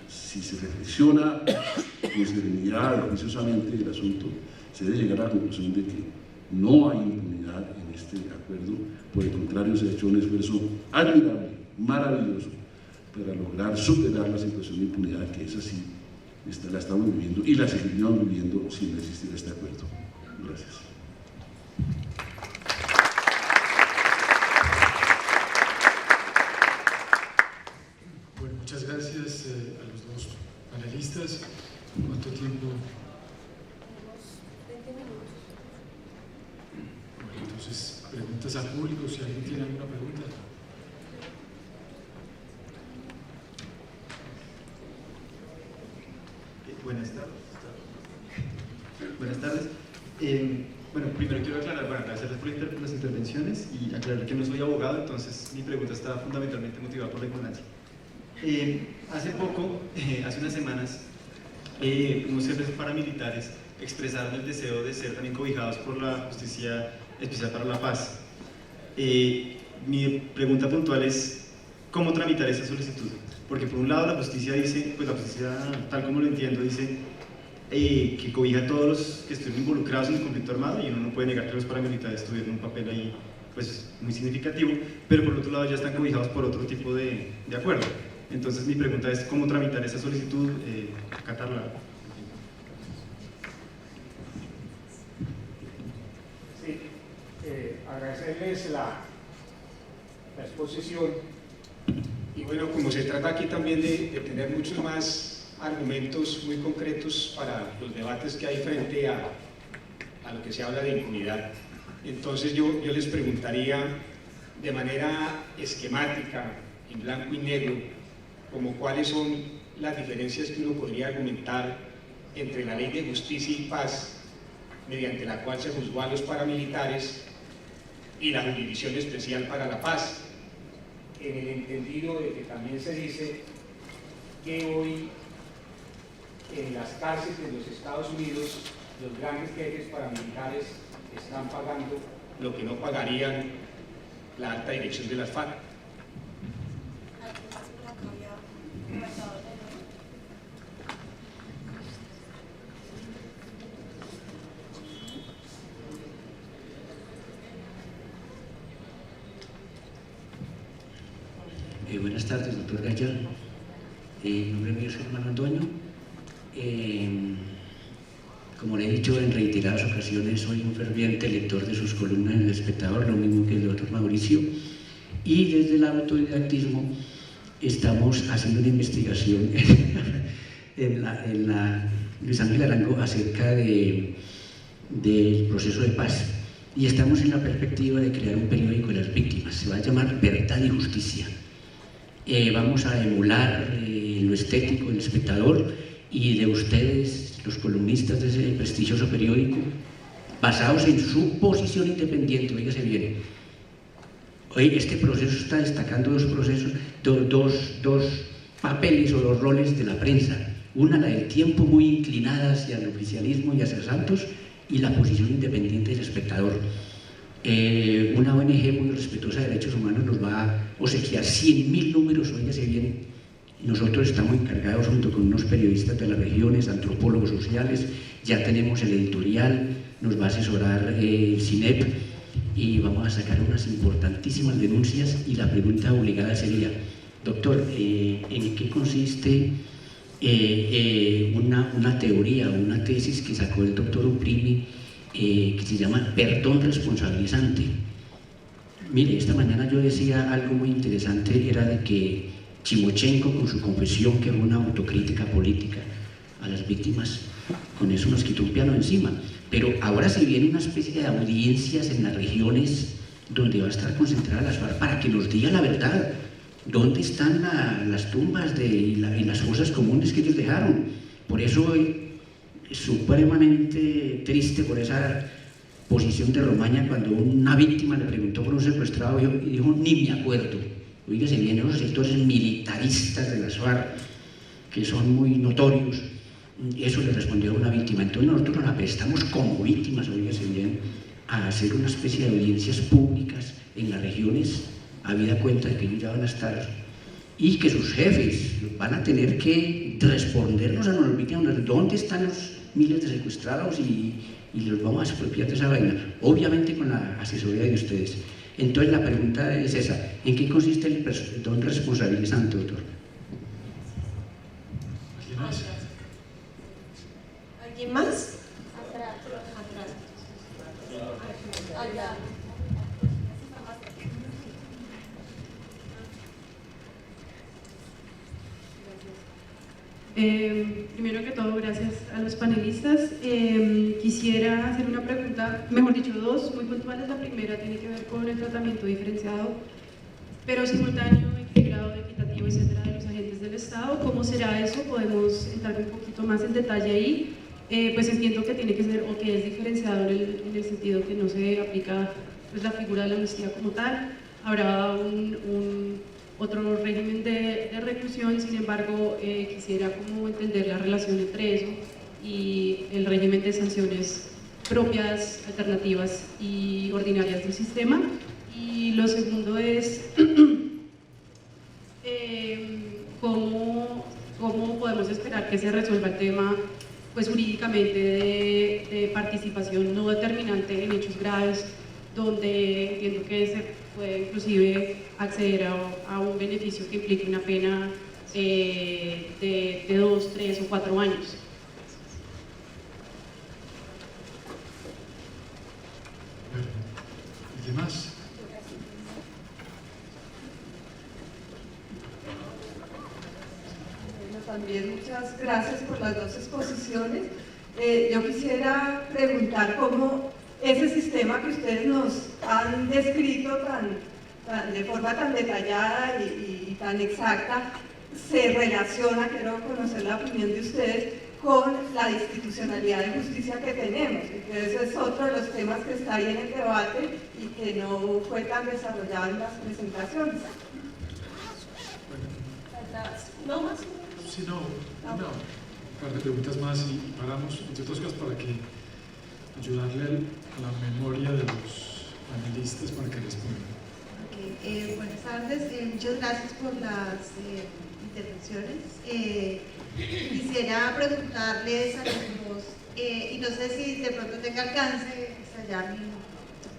si se reflexiona con serenidad y juiciosamente el asunto, se debe llegar a la conclusión de que no hay impunidad en este acuerdo. Por el contrario, se ha hecho un esfuerzo admirable, maravilloso, para lograr superar la situación de impunidad que es así, la estamos viviendo y la seguiríamos viviendo si no existiera este acuerdo. Gracias. Bueno, muchas gracias a los dos panelistas. ¿Cuánto tiempo? 20 minutos. Bueno, entonces, preguntas al público, si alguien tiene alguna pregunta. Buenas tardes. Buenas tardes. Bueno, primero quiero aclarar, agradecerles por las intervenciones y aclarar que no soy abogado, entonces mi pregunta está fundamentalmente motivada por la ignorancia. Hace poco, hace unas semanas, unos jefes paramilitares expresaron el deseo de ser también cobijados por la Justicia Especial para la Paz. Mi pregunta puntual es, ¿cómo tramitar esa solicitud? Porque por un lado la justicia dice, pues la justicia tal como lo entiendo dice que cobija a todos los que estuvieron involucrados en el conflicto armado y uno no puede negar que los paramilitares tuvieron un papel ahí pues muy significativo, pero por otro lado ya están cobijados por otro tipo de acuerdo. Entonces mi pregunta es cómo tramitar esa solicitud, acatarla. Sí, agradecerles la exposición. Y bueno, como se trata aquí también de tener muchos más argumentos muy concretos para los debates que hay frente a lo que se habla de impunidad, entonces yo les preguntaría de manera esquemática, en blanco y negro, como cuáles son las diferencias que uno podría argumentar entre la Ley de Justicia y Paz, mediante la cual se juzgó a los paramilitares, y la Jurisdicción Especial para la Paz, en el entendido de que también se dice que hoy en las cárceles de los Estados Unidos los grandes jefes paramilitares están pagando lo que no pagarían la alta dirección de las FARC. Buenas tardes, doctor Gallardo. Mi nombre mío es Germán Antonio. Como le he dicho en reiteradas ocasiones, soy un ferviente lector de sus columnas en El Espectador, lo mismo que el doctor Mauricio, y desde el autodidactismo estamos haciendo una investigación en la Luis Ángel Arango acerca del proceso de paz, y estamos en la perspectiva de crear un periódico de las víctimas. Se va a llamar Verdad y Justicia. Vamos a emular lo estético del Espectador y de ustedes, los columnistas de ese prestigioso periódico, basados en su posición independiente. Oígase bien, hoy este proceso está destacando dos papeles o dos roles de la prensa: una, la del tiempo, muy inclinada hacia el oficialismo y hacia Santos, y la posición independiente del Espectador. Una ONG muy respetuosa de derechos humanos nos va a obsequiar 100.000 números, óigase bien. Nosotros estamos encargados junto con unos periodistas de las regiones, antropólogos sociales, ya tenemos el editorial, nos va a asesorar el CINEP y vamos a sacar unas importantísimas denuncias, y la pregunta obligada sería: doctor, ¿en qué consiste una teoría o una tesis que sacó el doctor Oprimi que se llama perdón responsabilizante? Mire, esta mañana yo decía algo muy interesante, era de que Chimochenko, con su confesión, que era una autocrítica política a las víctimas, con eso nos quitó un piano encima. Pero ahora se viene una especie de audiencias en las regiones donde va a estar concentrada las FARC para que nos diga la verdad. ¿Dónde están las tumbas y las fosas comunes que ellos dejaron? Por eso supremamente triste por esa posición de Romaña cuando una víctima le preguntó por un secuestrado y dijo: ni me acuerdo. Oígase bien, esos sectores militaristas de las FARC, que son muy notorios, eso le respondió a una víctima. Entonces nosotros nos apestamos como víctimas, oígase bien, a hacer una especie de audiencias públicas en las regiones, habida cuenta de que ellos ya van a estar, y que sus jefes van a tener que respondernos a nosotros víctimas, dónde están los miles de secuestrados, y los vamos a expropiar de esa vaina, obviamente con la asesoría de ustedes. Entonces la pregunta es esa: ¿en qué consiste el perdón responsabilizante, doctor? ¿Alguien más? ¿Alguien más? Atrás. Atrás. Allá. Primero que todo, gracias a los panelistas. Quisiera hacer una pregunta, mejor dicho, dos muy puntuales. La primera tiene que ver con el tratamiento diferenciado, pero simultáneo, integrado, equitativo, etcétera, de los agentes del Estado. ¿Cómo será eso? ¿Podemos entrar un poquito más en detalle ahí? Pues entiendo que tiene que ser, o que es diferenciado en el sentido que no se aplica pues, la figura de la amnistía como tal. Habrá otro régimen de reclusión, sin embargo, quisiera como entender la relación entre eso y el régimen de sanciones propias, alternativas y ordinarias del sistema. Y lo segundo es cómo podemos esperar que se resuelva el tema pues, jurídicamente de participación no determinante en hechos graves, donde entiendo que se puede inclusive acceder a un beneficio que implique una pena de 2, 3 o 4 años. Bueno, ¿alguien más? Bueno, también muchas gracias por las dos exposiciones. Yo quisiera preguntar cómo ese sistema que ustedes nos han descrito de forma tan detallada y tan exacta se relaciona, quiero conocer la opinión de ustedes, con la institucionalidad de justicia que tenemos, y que ese es otro de los temas que está ahí en el debate y que no fue tan desarrollado en las presentaciones. ¿No más? Sí, no, un par de preguntas más y paramos, entre otras cosas, para que ayudarle a la memoria de los panelistas para que respondan. Okay. Buenas tardes, muchas gracias por las intervenciones. Quisiera preguntarles a los dos, y no sé si de pronto tenga alcance, estallar,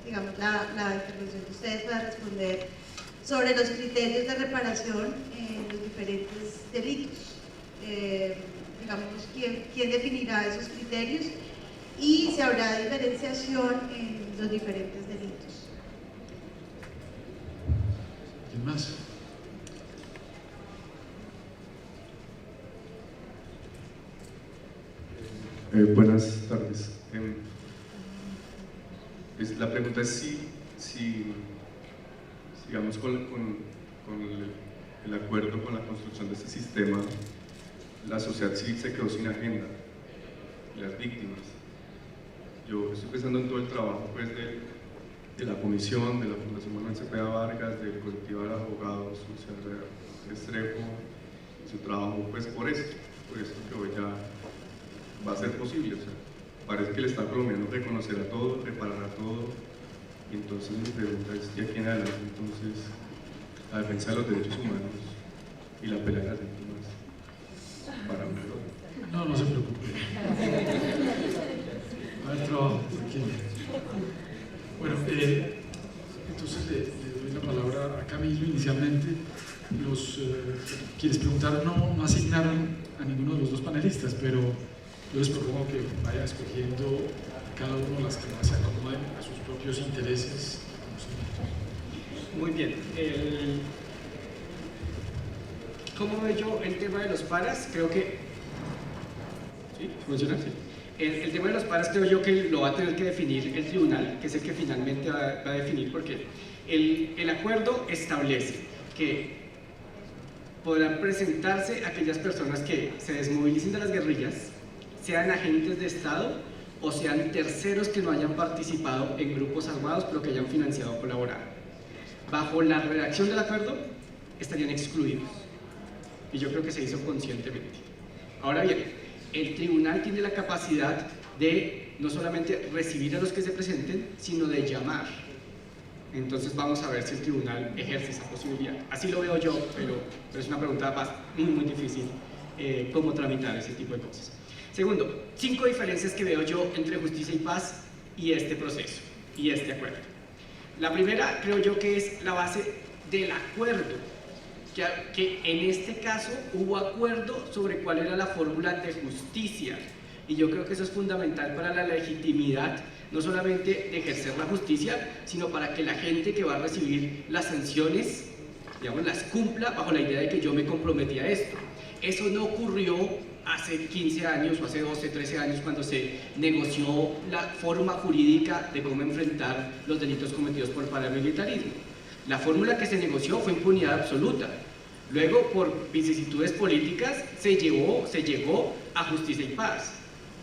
digamos, la intervención de ustedes para responder sobre los criterios de reparación en los diferentes delitos. Digamos, ¿quién definirá esos criterios? Y si habrá diferenciación en los diferentes delitos. ¿Quién más? Buenas tardes. La pregunta es si digamos, con el acuerdo con la construcción de este sistema, la sociedad civil se quedó sin agenda, las víctimas. Yo estoy pensando en todo el trabajo pues, de la comisión, de la Fundación Manuel Cepeda Vargas, del colectivo de abogados, Luciano Restrepo, su trabajo pues por esto que hoy ya va a ser posible. O sea, parece que el Estado colombiano reconocerá todo, reparará todo, Y entonces mi pregunta es, ¿de aquí en adelante entonces la defensa de los derechos humanos y la pelea de las víctimas para un error? No, no se preocupe. A ver, trabajo, tranquilo. Bueno, entonces le doy la palabra a Camilo inicialmente. Quienes preguntaron no asignaron a ninguno de los dos panelistas, pero yo les propongo que vayan escogiendo cada uno las que más se acomoden a sus propios intereses. Muy bien. ¿Cómo veo yo el tema de los paras? Creo que... ¿Sí? ¿Funciona? Sí. El tema de los paras creo yo que lo va a tener que definir el tribunal, que es el que finalmente va a definir, porque el acuerdo establece que podrán presentarse aquellas personas que se desmovilicen de las guerrillas, sean agentes de Estado o sean terceros que no hayan participado en grupos armados pero que hayan financiado o colaborado. Bajo la redacción del acuerdo estarían excluidos y yo creo que se hizo conscientemente. Ahora bien, el tribunal tiene la capacidad de no solamente recibir a los que se presenten, sino de llamar. Entonces vamos a ver si el tribunal ejerce esa posibilidad. Así lo veo yo, pero es una pregunta muy difícil, cómo tramitar ese tipo de cosas. Segundo, 5 diferencias que veo yo entre Justicia y Paz y este proceso, y este acuerdo. La primera creo yo que es la base del acuerdo, que en este caso hubo acuerdo sobre cuál era la fórmula de justicia, y yo creo que eso es fundamental para la legitimidad no solamente de ejercer la justicia, sino para que la gente que va a recibir las sanciones, digamos, las cumpla bajo la idea de que yo me comprometí a esto. Eso no ocurrió hace 15 años o hace 12, 13 años cuando se negoció la forma jurídica de cómo enfrentar los delitos cometidos por el paramilitarismo. La fórmula que se negoció fue impunidad absoluta. Luego, por vicisitudes políticas, se llegó a Justicia y Paz.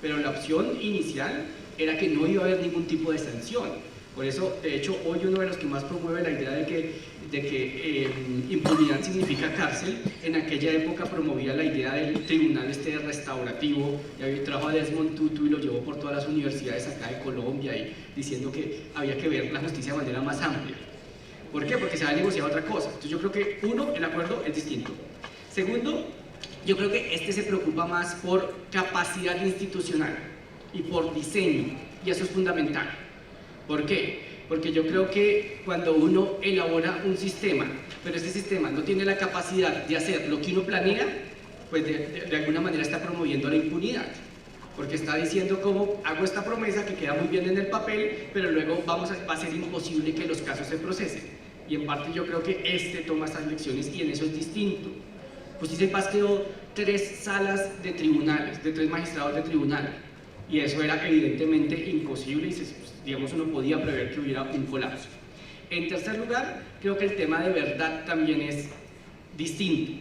Pero la opción inicial era que no iba a haber ningún tipo de sanción. Por eso, de hecho, hoy uno de los que más promueve la idea de que impunidad significa cárcel, en aquella época promovía la idea del tribunal restaurativo, y trajo a Desmond Tutu y lo llevó por todas las universidades acá de Colombia, y diciendo que había que ver la justicia de manera más amplia. ¿Por qué? Porque se había negociado otra cosa. Entonces yo creo que, uno, el acuerdo es distinto. Segundo, yo creo que este se preocupa más por capacidad institucional y por diseño, y eso es fundamental. ¿Por qué? Porque yo creo que cuando uno elabora un sistema, pero ese sistema no tiene la capacidad de hacer lo que uno planea, pues de alguna manera está promoviendo la impunidad, porque está diciendo cómo hago esta promesa que queda muy bien en el papel, pero luego va a ser imposible que los casos se procesen. Y en parte yo creo que este toma esas lecciones y en eso es distinto. Justicia y Paz creó 3 salas de tribunales, de 3 magistrados de tribunal, y eso era evidentemente imposible y digamos uno podía prever que hubiera un colapso. En tercer lugar, creo que el tema de verdad también es distinto.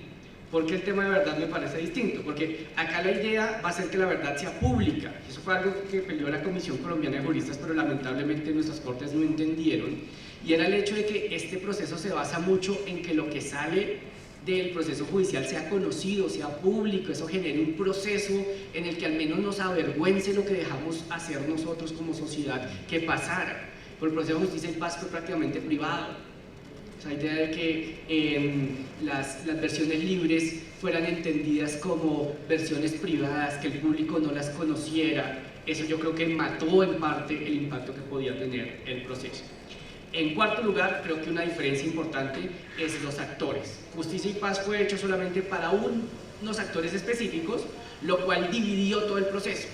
¿Por qué el tema de verdad me parece distinto? Porque acá la idea va a ser que la verdad sea pública. Eso fue algo que peleó la Comisión Colombiana de Juristas, pero lamentablemente nuestras cortes no entendieron. Y era el hecho de que este proceso se basa mucho en que lo que sale del proceso judicial sea conocido, sea público, eso genere un proceso en el que al menos nos avergüence lo que dejamos hacer nosotros como sociedad que pasara. Por el proceso de Justicia y Paz fue prácticamente privado. Esa idea de que las versiones libres fueran entendidas como versiones privadas, que el público no las conociera, eso yo creo que mató en parte el impacto que podía tener el proceso. En cuarto lugar, creo que una diferencia importante es los actores. Justicia y Paz fue hecho solamente para unos actores específicos, lo cual dividió todo el proceso.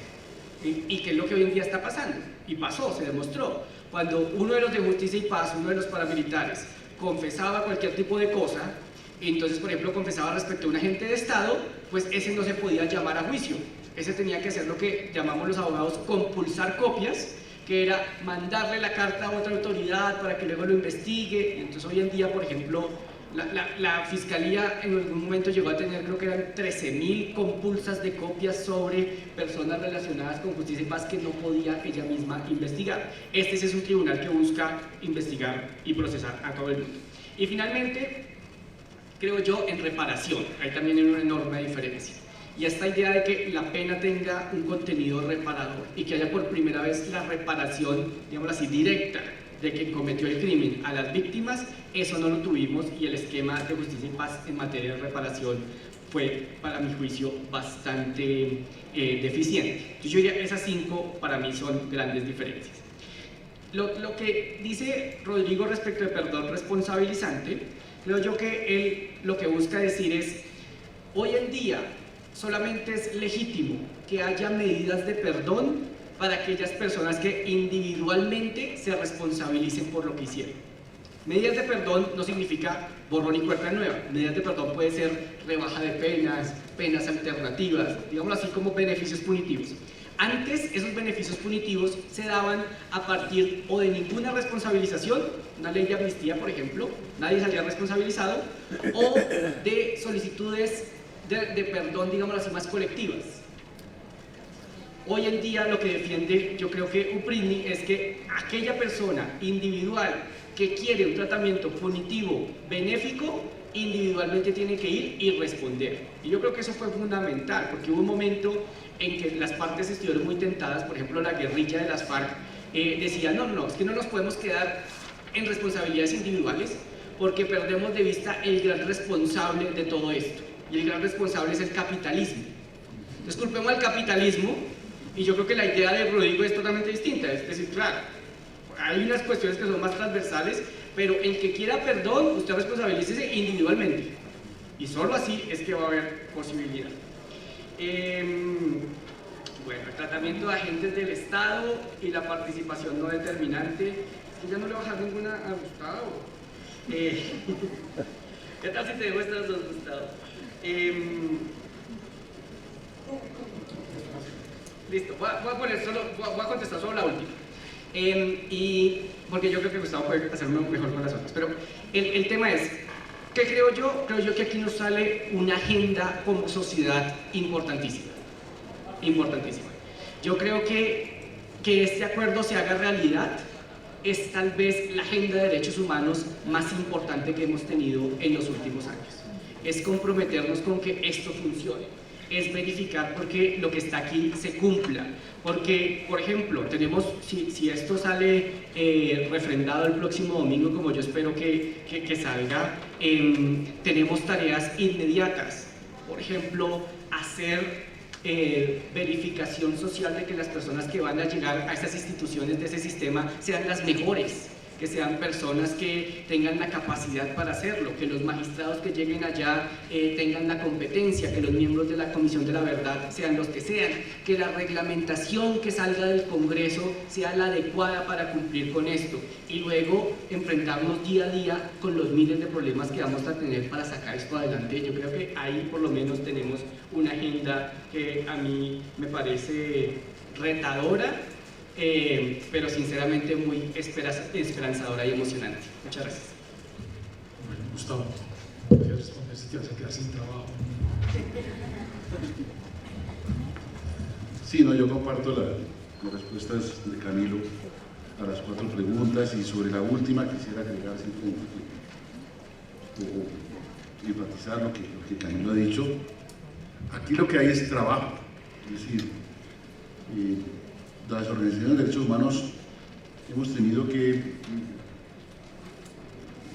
¿Y qué es lo que hoy en día está pasando? Y pasó, se demostró. Cuando uno de los de Justicia y Paz, uno de los paramilitares, confesaba cualquier tipo de cosa, y entonces, por ejemplo, confesaba respecto a un agente de Estado, pues ese no se podía llamar a juicio. Ese tenía que hacer lo que llamamos los abogados compulsar copias, que era mandarle la carta a otra autoridad para que luego lo investigue. Y entonces hoy en día, por ejemplo, la Fiscalía en algún momento llegó a tener, creo que eran 13.000 compulsas de copias sobre personas relacionadas con Justicia y Paz que no podía ella misma investigar. Este es un tribunal que busca investigar y procesar a todo el mundo. Y finalmente, creo yo, en reparación, ahí también hay una enorme diferencia. Y esta idea de que la pena tenga un contenido reparador y que haya por primera vez la reparación, digamos así, directa de quien cometió el crimen a las víctimas, eso no lo tuvimos, y el esquema de justicia y paz en materia de reparación fue, para mi juicio, bastante deficiente. Entonces yo diría, esas 5 para mí son grandes diferencias. Lo que dice Rodrigo respecto de perdón responsabilizante, creo yo que él lo que busca decir es, hoy en día solamente es legítimo que haya medidas de perdón para aquellas personas que individualmente se responsabilicen por lo que hicieron. Medidas de perdón no significa borrón y cuenta nueva. Medidas de perdón puede ser rebaja de penas, penas alternativas, digámoslo así, como beneficios punitivos. Antes esos beneficios punitivos se daban a partir o de ninguna responsabilización, una ley de amnistía por ejemplo, nadie salía responsabilizado, o de solicitudes de perdón, digámoslo así, más colectivas. Hoy en día lo que defiende, yo creo que UPRINI, es que aquella persona individual que quiere un tratamiento punitivo benéfico, individualmente tiene que ir y responder. Y yo creo que eso fue fundamental, porque hubo un momento en que las partes estuvieron muy tentadas, por ejemplo la guerrilla de las FARC decía, no, es que no nos podemos quedar en responsabilidades individuales, porque perdemos de vista el gran responsable de todo esto, y el gran responsable es el capitalismo. Entonces culpemos al capitalismo, y yo creo que la idea de Rodrigo es totalmente distinta, es decir, claro, hay unas cuestiones que son más transversales, pero el que quiera perdón, usted responsabilícese individualmente, y solo así es que va a haber posibilidad. Bueno, el tratamiento de agentes del Estado y la participación no determinante. Es que ya no le voy a bajar ninguna a Gustavo. ¿Qué tal si te dejo estas dos, Gustavo? Listo, voy a contestar solo la última. Y porque yo creo que Gustavo puede hacerlo mejor con las otras. Pero el tema es, ¿qué creo yo? Creo yo que aquí nos sale una agenda como sociedad importantísima. Importantísima. Yo creo que este acuerdo se haga realidad es tal vez la agenda de derechos humanos más importante que hemos tenido en los últimos años. Es comprometernos con que esto funcione, es verificar porque lo que está aquí se cumpla. Porque, por ejemplo, tenemos, si esto sale refrendado el próximo domingo, como yo espero que salga, tenemos tareas inmediatas. Por ejemplo, hacer verificación social de que las personas que van a llegar a estas instituciones de ese sistema sean las mejores, que sean personas que tengan la capacidad para hacerlo, que los magistrados que lleguen allá tengan la competencia, que los miembros de la Comisión de la Verdad sean los que sean, que la reglamentación que salga del Congreso sea la adecuada para cumplir con esto, y luego enfrentarnos día a día con los miles de problemas que vamos a tener para sacar esto adelante. Yo creo que ahí por lo menos tenemos una agenda que a mí me parece retadora, pero sinceramente muy esperanzadora y emocionante. Muchas gracias. Bueno, Gustavo, ¿puedes responder si te vas a quedar sin trabajo? Sí, no, yo comparto las respuestas de Camilo a las 4 preguntas, y sobre la última quisiera agregar simplemente o enfatizar lo que Camilo ha dicho. Aquí lo que hay es trabajo, es decir, las organizaciones de derechos humanos hemos tenido que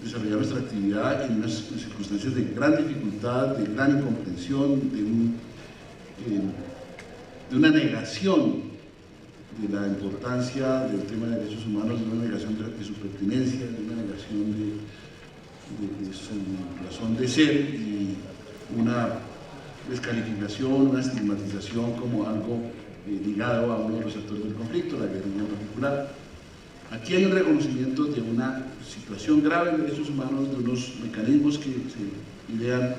desarrollar nuestra actividad en unas circunstancias de gran dificultad, de gran incomprensión, de una negación de la importancia del tema de derechos humanos, de una negación de su pertinencia, de una negación de su razón de ser, y una descalificación, una estigmatización como algo ligado a uno de los actores del conflicto, la guerrilla en particular. Aquí hay un reconocimiento de una situación grave de derechos humanos, de unos mecanismos que se idean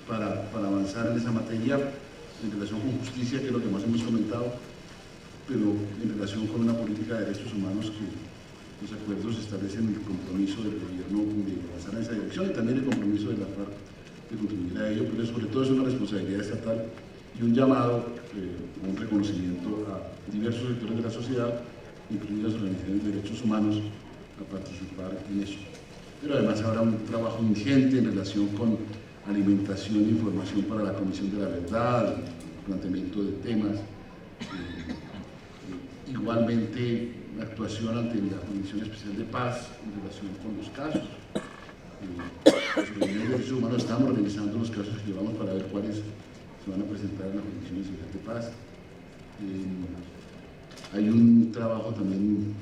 para avanzar en esa materia en relación con justicia, que es lo que más hemos comentado, pero en relación con una política de derechos humanos que los acuerdos establecen el compromiso del gobierno de avanzar en esa dirección, y también el compromiso de la FARC de contribuir a ello, pero sobre todo es una responsabilidad estatal y un llamado, un reconocimiento a diversos sectores de la sociedad, incluidas las organizaciones de derechos humanos, a participar en eso. Pero además habrá un trabajo ingente en relación con alimentación e información para la Comisión de la Verdad, planteamiento de temas, igualmente actuación ante la Comisión Especial de Paz en relación con los casos. Los Comisiones de Derechos Humanos estamos organizando los casos que llevamos para ver cuáles se van a presentar en la Comisión Especial de Paz. Hay un trabajo también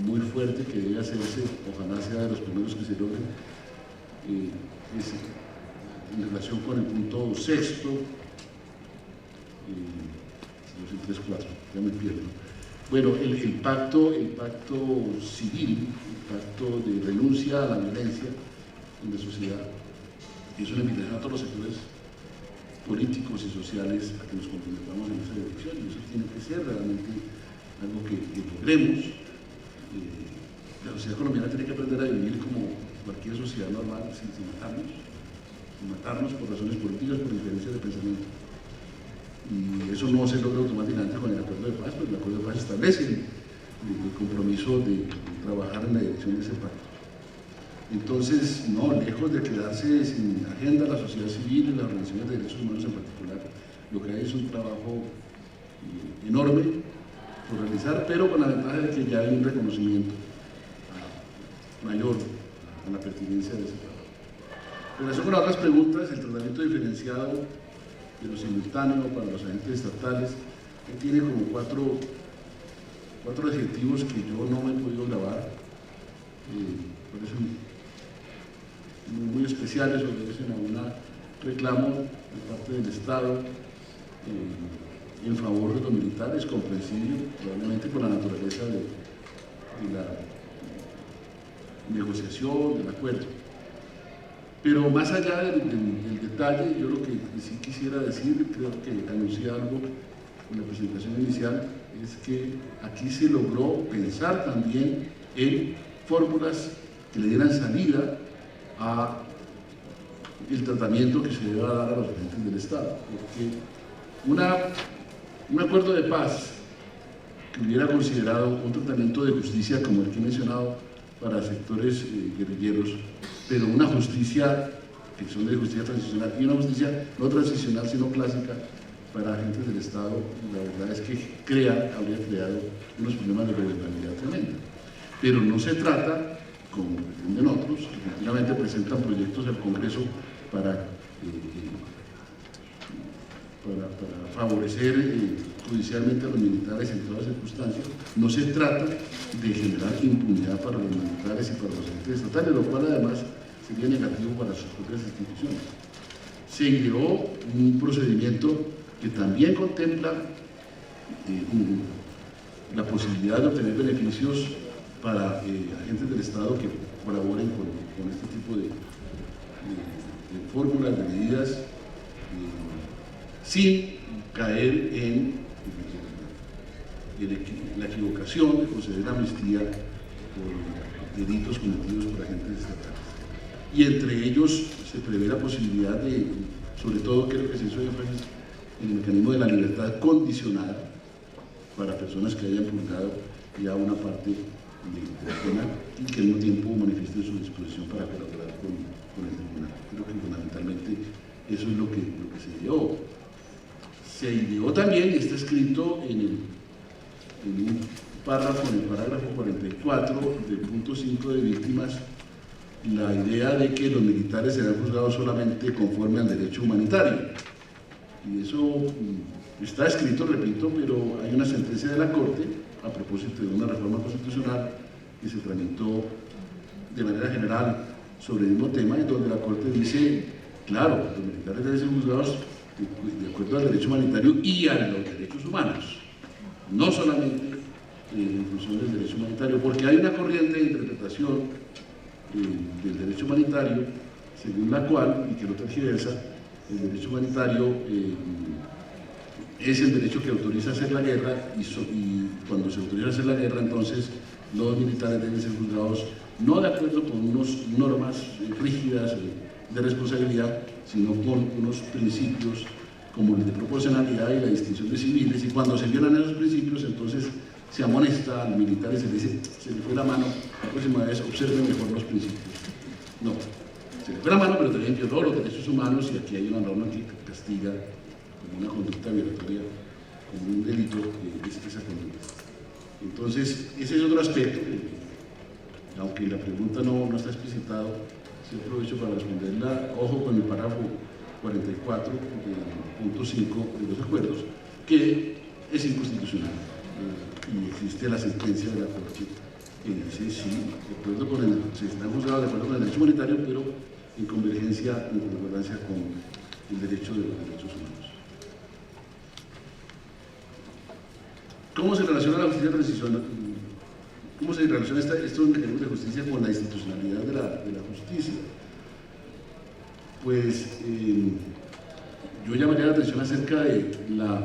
muy fuerte que debe hacerse, ojalá sea de los primeros que se logren, en relación con el punto sexto, 3, 4, ya me pierdo. Bueno, el pacto civil, el pacto de renuncia a la violencia en la sociedad, es una invitación a todos los sectores políticos y sociales a que nos comprometamos en esa dirección, y eso tiene que ser realmente algo que logremos. La sociedad colombiana tiene que aprender a vivir como cualquier sociedad normal, sin matarnos por razones políticas, por diferencias de pensamiento. Y eso no se logra automáticamente con el acuerdo de paz, pero el acuerdo de paz establece el compromiso de trabajar en la dirección de ese pacto. Entonces, no, lejos de quedarse sin agenda la sociedad civil y las organizaciones de derechos humanos en particular, lo que hay es un trabajo enorme por realizar, pero con la ventaja de que ya hay un reconocimiento mayor a la pertinencia de ese trabajo. En relación con las otras preguntas, el tratamiento diferenciado de lo simultáneo para los agentes estatales, que tiene como cuatro adjetivos que yo no me he podido grabar, parecen muy especiales, obedecen a un reclamo de parte del Estado en favor de los militares, comprensible probablemente por la naturaleza de la negociación, del acuerdo. Pero más allá del detalle, yo lo que sí quisiera decir, creo que anuncié algo en la presentación inicial, es que aquí se logró pensar también en fórmulas que le dieran salida a el tratamiento que se deba dar a los agentes del Estado. Porque un acuerdo de paz que hubiera considerado un tratamiento de justicia como el que he mencionado para sectores guerrilleros, pero una justicia que son de justicia transicional y una justicia no transicional sino clásica para agentes del Estado, la verdad es que habría creado unos problemas de gobernabilidad tremenda. Pero no se trata, como pretenden otros, que efectivamente presentan proyectos al Congreso para favorecer judicialmente a los militares en todas circunstancias. No se trata de generar impunidad para los militares y para los agentes estatales, lo cual además sería negativo para sus propias instituciones. Se ideó un procedimiento que también contempla la posibilidad de obtener beneficios para agentes del Estado que colaboren con este tipo de fórmulas, de medidas, sin caer en la equivocación de conceder amnistía por delitos cometidos por agentes estatales. Y entre ellos se prevé la posibilidad de, sobre todo creo que se hizo énfasis en el mecanismo de la libertad condicionada para personas que hayan purgado ya una parte de la pena y que al mismo tiempo manifiesten su disposición para colaborar con el tribunal. Creo que fundamentalmente eso es lo que se ideó. Se ideó también, y está escrito en un párrafo, en el parágrafo 44 del punto 5 de víctimas, la idea de que los militares serán juzgados solamente conforme al derecho humanitario. Y eso está escrito, repito, pero hay una sentencia de la Corte a propósito de una reforma constitucional que se tramitó de manera general sobre el mismo tema, en donde la Corte dice, claro, los militares deben ser juzgados de acuerdo al derecho humanitario y a los derechos humanos, no solamente en función del derecho humanitario, porque hay una corriente de interpretación del derecho humanitario según la cual, y que lo tergiversa, el derecho humanitario es el derecho que autoriza a hacer la guerra y cuando se autoriza a hacer la guerra, entonces los militares deben ser juzgados no de acuerdo con unas normas rígidas de responsabilidad, sino con unos principios como el de proporcionalidad y la distinción de civiles, y cuando se violan esos principios, entonces se amonesta al militar y se le dice, se le fue la mano, la próxima vez observen mejor los principios. No, se le fue la mano, pero también violó los derechos humanos, y aquí hay una norma que castiga como una conducta violatoria, como un delito, esa conducta. Entonces, ese es otro aspecto que, aunque la pregunta no está explicitado, sí aprovecho para responderla. Ojo con el párrafo 44 del punto 5 de los acuerdos, que es inconstitucional, y existe la sentencia de la Corte que dice sí, se están juzgados de acuerdo con el derecho humanitario, pero en convergencia, en concordancia con el derecho de los derechos humanos. ¿Cómo se relaciona la justicia transicional? ¿Cómo se relaciona estos mecanismos de justicia con la institucionalidad de la justicia? Pues yo llamaría la atención acerca de la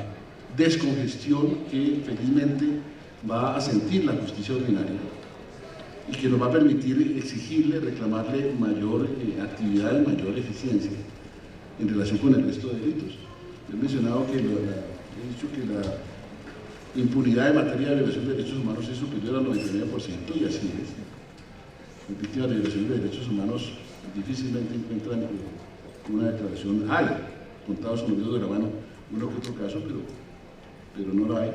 descongestión que felizmente va a sentir la justicia ordinaria y que nos va a permitir exigirle, reclamarle mayor actividad y mayor eficiencia en relación con el resto de delitos. He mencionado que he dicho que la impunidad en materia de violación de derechos humanos es superior al 99%, y así es. Las víctimas de violación de derechos humanos difícilmente encuentran una declaración. Hay, contados con los dedos de la mano, uno que otro caso, pero no lo hay.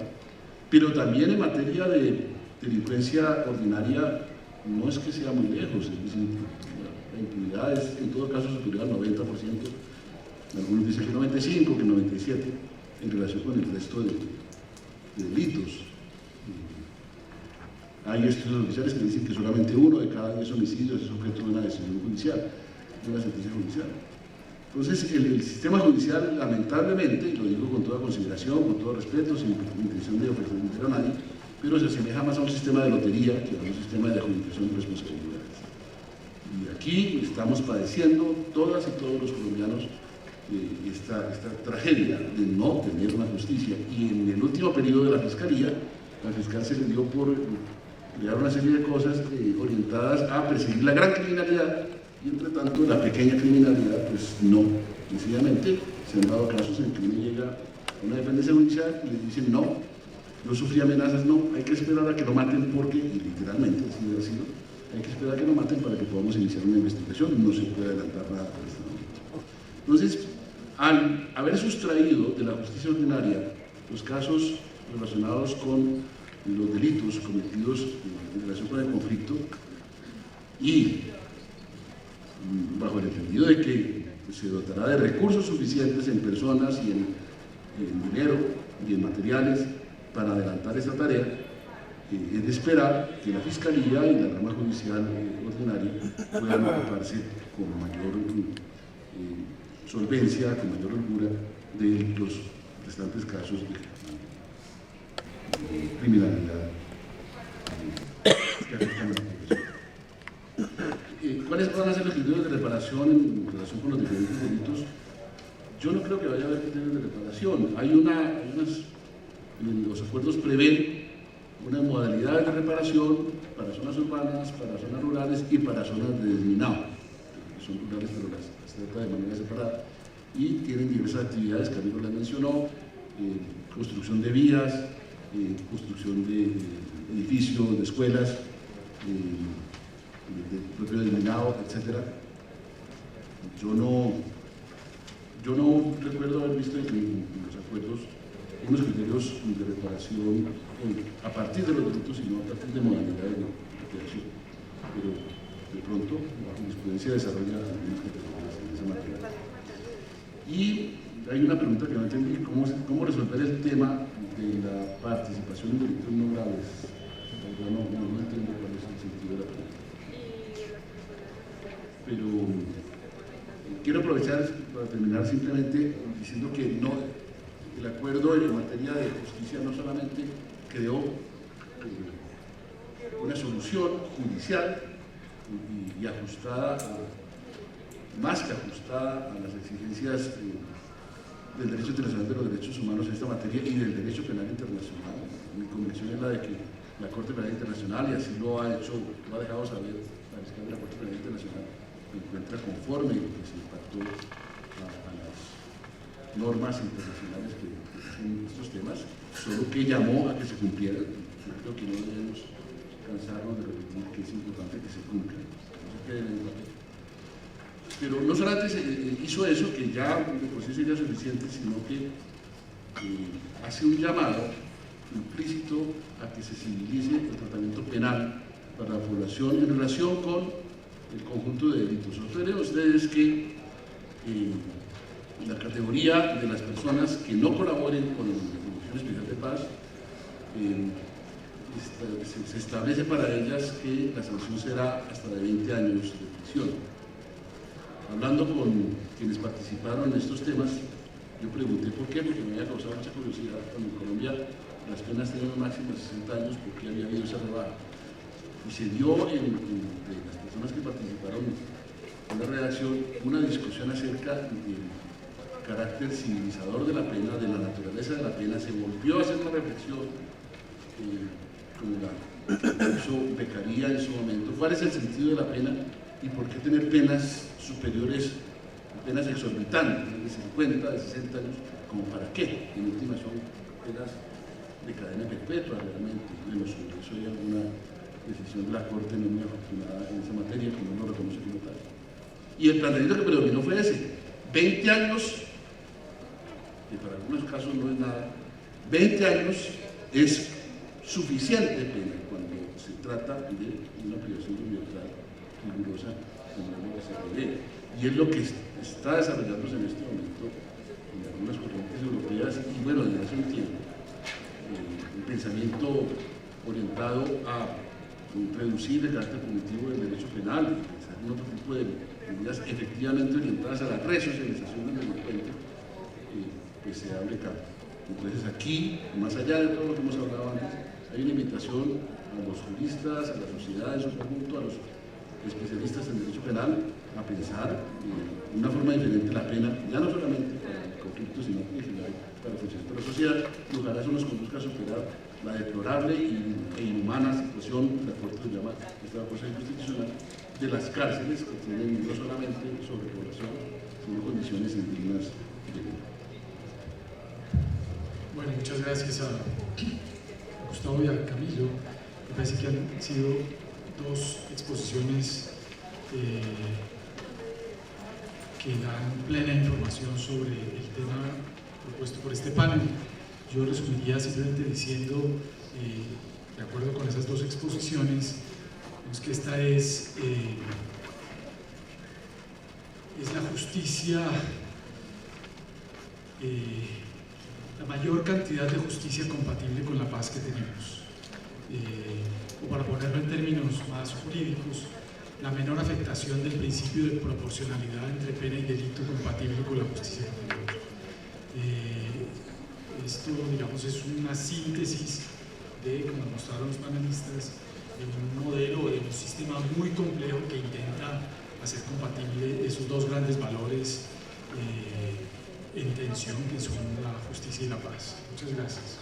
Pero también en materia de delincuencia ordinaria no es que sea muy lejos, es decir, la impunidad es en todo caso superior al 90%, algunos dicen que 95%, que 97%, en relación con el resto de delitos. Hay estudios oficiales que dicen que solamente 1 de cada 10 homicidios es objeto de una decisión judicial, de una sentencia judicial. Entonces, el sistema judicial, lamentablemente, y lo digo con toda consideración, con todo respeto, sin intención de ofender a nadie, pero se asemeja más a un sistema de lotería que a un sistema de adjudicación de responsabilidades. Y aquí estamos padeciendo, todas y todos los colombianos, esta tragedia de no tener una justicia. Y en el último periodo de la Fiscalía, la fiscal se le dio por crear una serie de cosas orientadas a perseguir la gran criminalidad, y entre tanto la pequeña criminalidad, pues no. Sencillamente se han dado casos en que uno llega a una dependencia judicial y le dicen no, yo sufrí amenazas, no, hay que esperar a que lo maten porque, y literalmente así ha sido, hay que esperar a que lo maten para que podamos iniciar una investigación, no se puede adelantar nada por este momento. Entonces, al haber sustraído de la justicia ordinaria los casos relacionados con los delitos cometidos en relación con el conflicto, y bajo el entendido de que se dotará de recursos suficientes en personas y en dinero y en materiales para adelantar esta tarea, es de esperar que la Fiscalía y la rama judicial ordinaria puedan ocuparse con mayor solvencia, con mayor holgura de los restantes casos de criminalidad que afectan a la población. ¿Cuáles van a ser los criterios de reparación en relación con los diferentes delitos? Yo no creo que vaya a haber criterios de reparación. Los acuerdos prevén una modalidad de reparación para zonas urbanas, para zonas rurales y para zonas de desminado, que son rurales pero las trata de manera separada, y tienen diversas actividades que Camilo les mencionó, construcción de vías, construcción de edificios, de escuelas, del propio desminado, etc. Yo no recuerdo haber visto en los acuerdos unos criterios de reparación a partir de los delitos y no a partir de modalidades de liquidación. Pero de pronto la jurisprudencia desarrolla algunas categorías en esa materia. Y hay una pregunta que no entendí: ¿cómo resolver el tema de la participación en delitos no graves? No entiendo cuál es el sentido de la pregunta. Pero quiero aprovechar para terminar simplemente diciendo que el acuerdo en materia de justicia no solamente creó una solución judicial y ajustada, más que ajustada a las exigencias del derecho internacional de los derechos humanos en esta materia y del derecho penal internacional. Mi convicción es la de que la Corte Penal Internacional, y así lo ha hecho, lo ha dejado saber la fiscal de la Corte Penal Internacional, se encuentra conforme en lo que se impactó a las normas internacionales que en estos temas, solo que llamó a que se cumplieran. Yo creo que no debemos cansarnos de repetir que es importante que se cumplan, no se queden en el papel. Pero no solamente se hizo eso, que ya de por sí sería suficiente, sino que hace un llamado implícito a que se civilice el tratamiento penal para la población en relación con el conjunto de delitos. Observen ustedes que la categoría de las personas que no colaboren con la Comisión Especial de Paz, se establece para ellas que la sanción será hasta de 20 años de prisión. Hablando con quienes participaron en estos temas, yo pregunté por qué, porque me había causado mucha curiosidad. Cuando en Colombia las penas tienen un máximo de 60 años, ¿por qué había habido esa rebaja? Y se dio entre las personas que participaron en la redacción una discusión acerca del carácter civilizador de la pena, de la naturaleza de la pena. Se volvió a hacer una reflexión como la hizo Beccaria en su momento. ¿Cuál es el sentido de la pena y por qué tener penas superiores, penas exorbitantes, de 50, de 60 años, como para qué? En última son penas de cadena perpetua realmente. Bueno, sobre eso hay alguna decisión de la Corte no muy afortunada en esa materia, que no lo reconoce como tal. Y el planteamiento que predominó fue ese: 20 años, que para algunos casos no es nada, 20 años es suficiente pena cuando se trata de una privación de libertad rigurosa como lo que se prevé. Y es lo que está desarrollándose en este momento en algunas corrientes europeas y bueno, desde hace un tiempo. El pensamiento orientado a reducir el carácter punitivo del derecho penal, pensar en otro tipo de medidas efectivamente orientadas a la resocialización del delincuente, pues se abre campo. Entonces aquí, más allá de todo lo que hemos hablado antes, hay una invitación a los juristas, a la sociedad en su conjunto, a los especialistas en derecho penal, a pensar una forma diferente la pena, ya no solamente para el conflicto, sino en general para el funcionamiento de la sociedad, y ojalá eso nos conduzca a superar la deplorable e inhumana situación, la Corte lo llama esta cosa inconstitucional, de las cárceles que tienen no solamente sobrepoblación, sino condiciones indignas de vida. Bueno, muchas gracias a Gustavo y a Camilo. Me parece que han sido dos exposiciones que dan plena información sobre el tema propuesto por este panel. Yo resumiría simplemente diciendo, de acuerdo con esas dos exposiciones, que esta es la justicia, la mayor cantidad de justicia compatible con la paz que tenemos. O para ponerlo en términos más jurídicos, la menor afectación del principio de proporcionalidad entre pena y delito compatible con la justicia que tenemos. Esto, digamos, es una síntesis de, como mostraron los panelistas, de un modelo, de un sistema muy complejo que intenta hacer compatible esos dos grandes valores en tensión que son la justicia y la paz. Muchas gracias.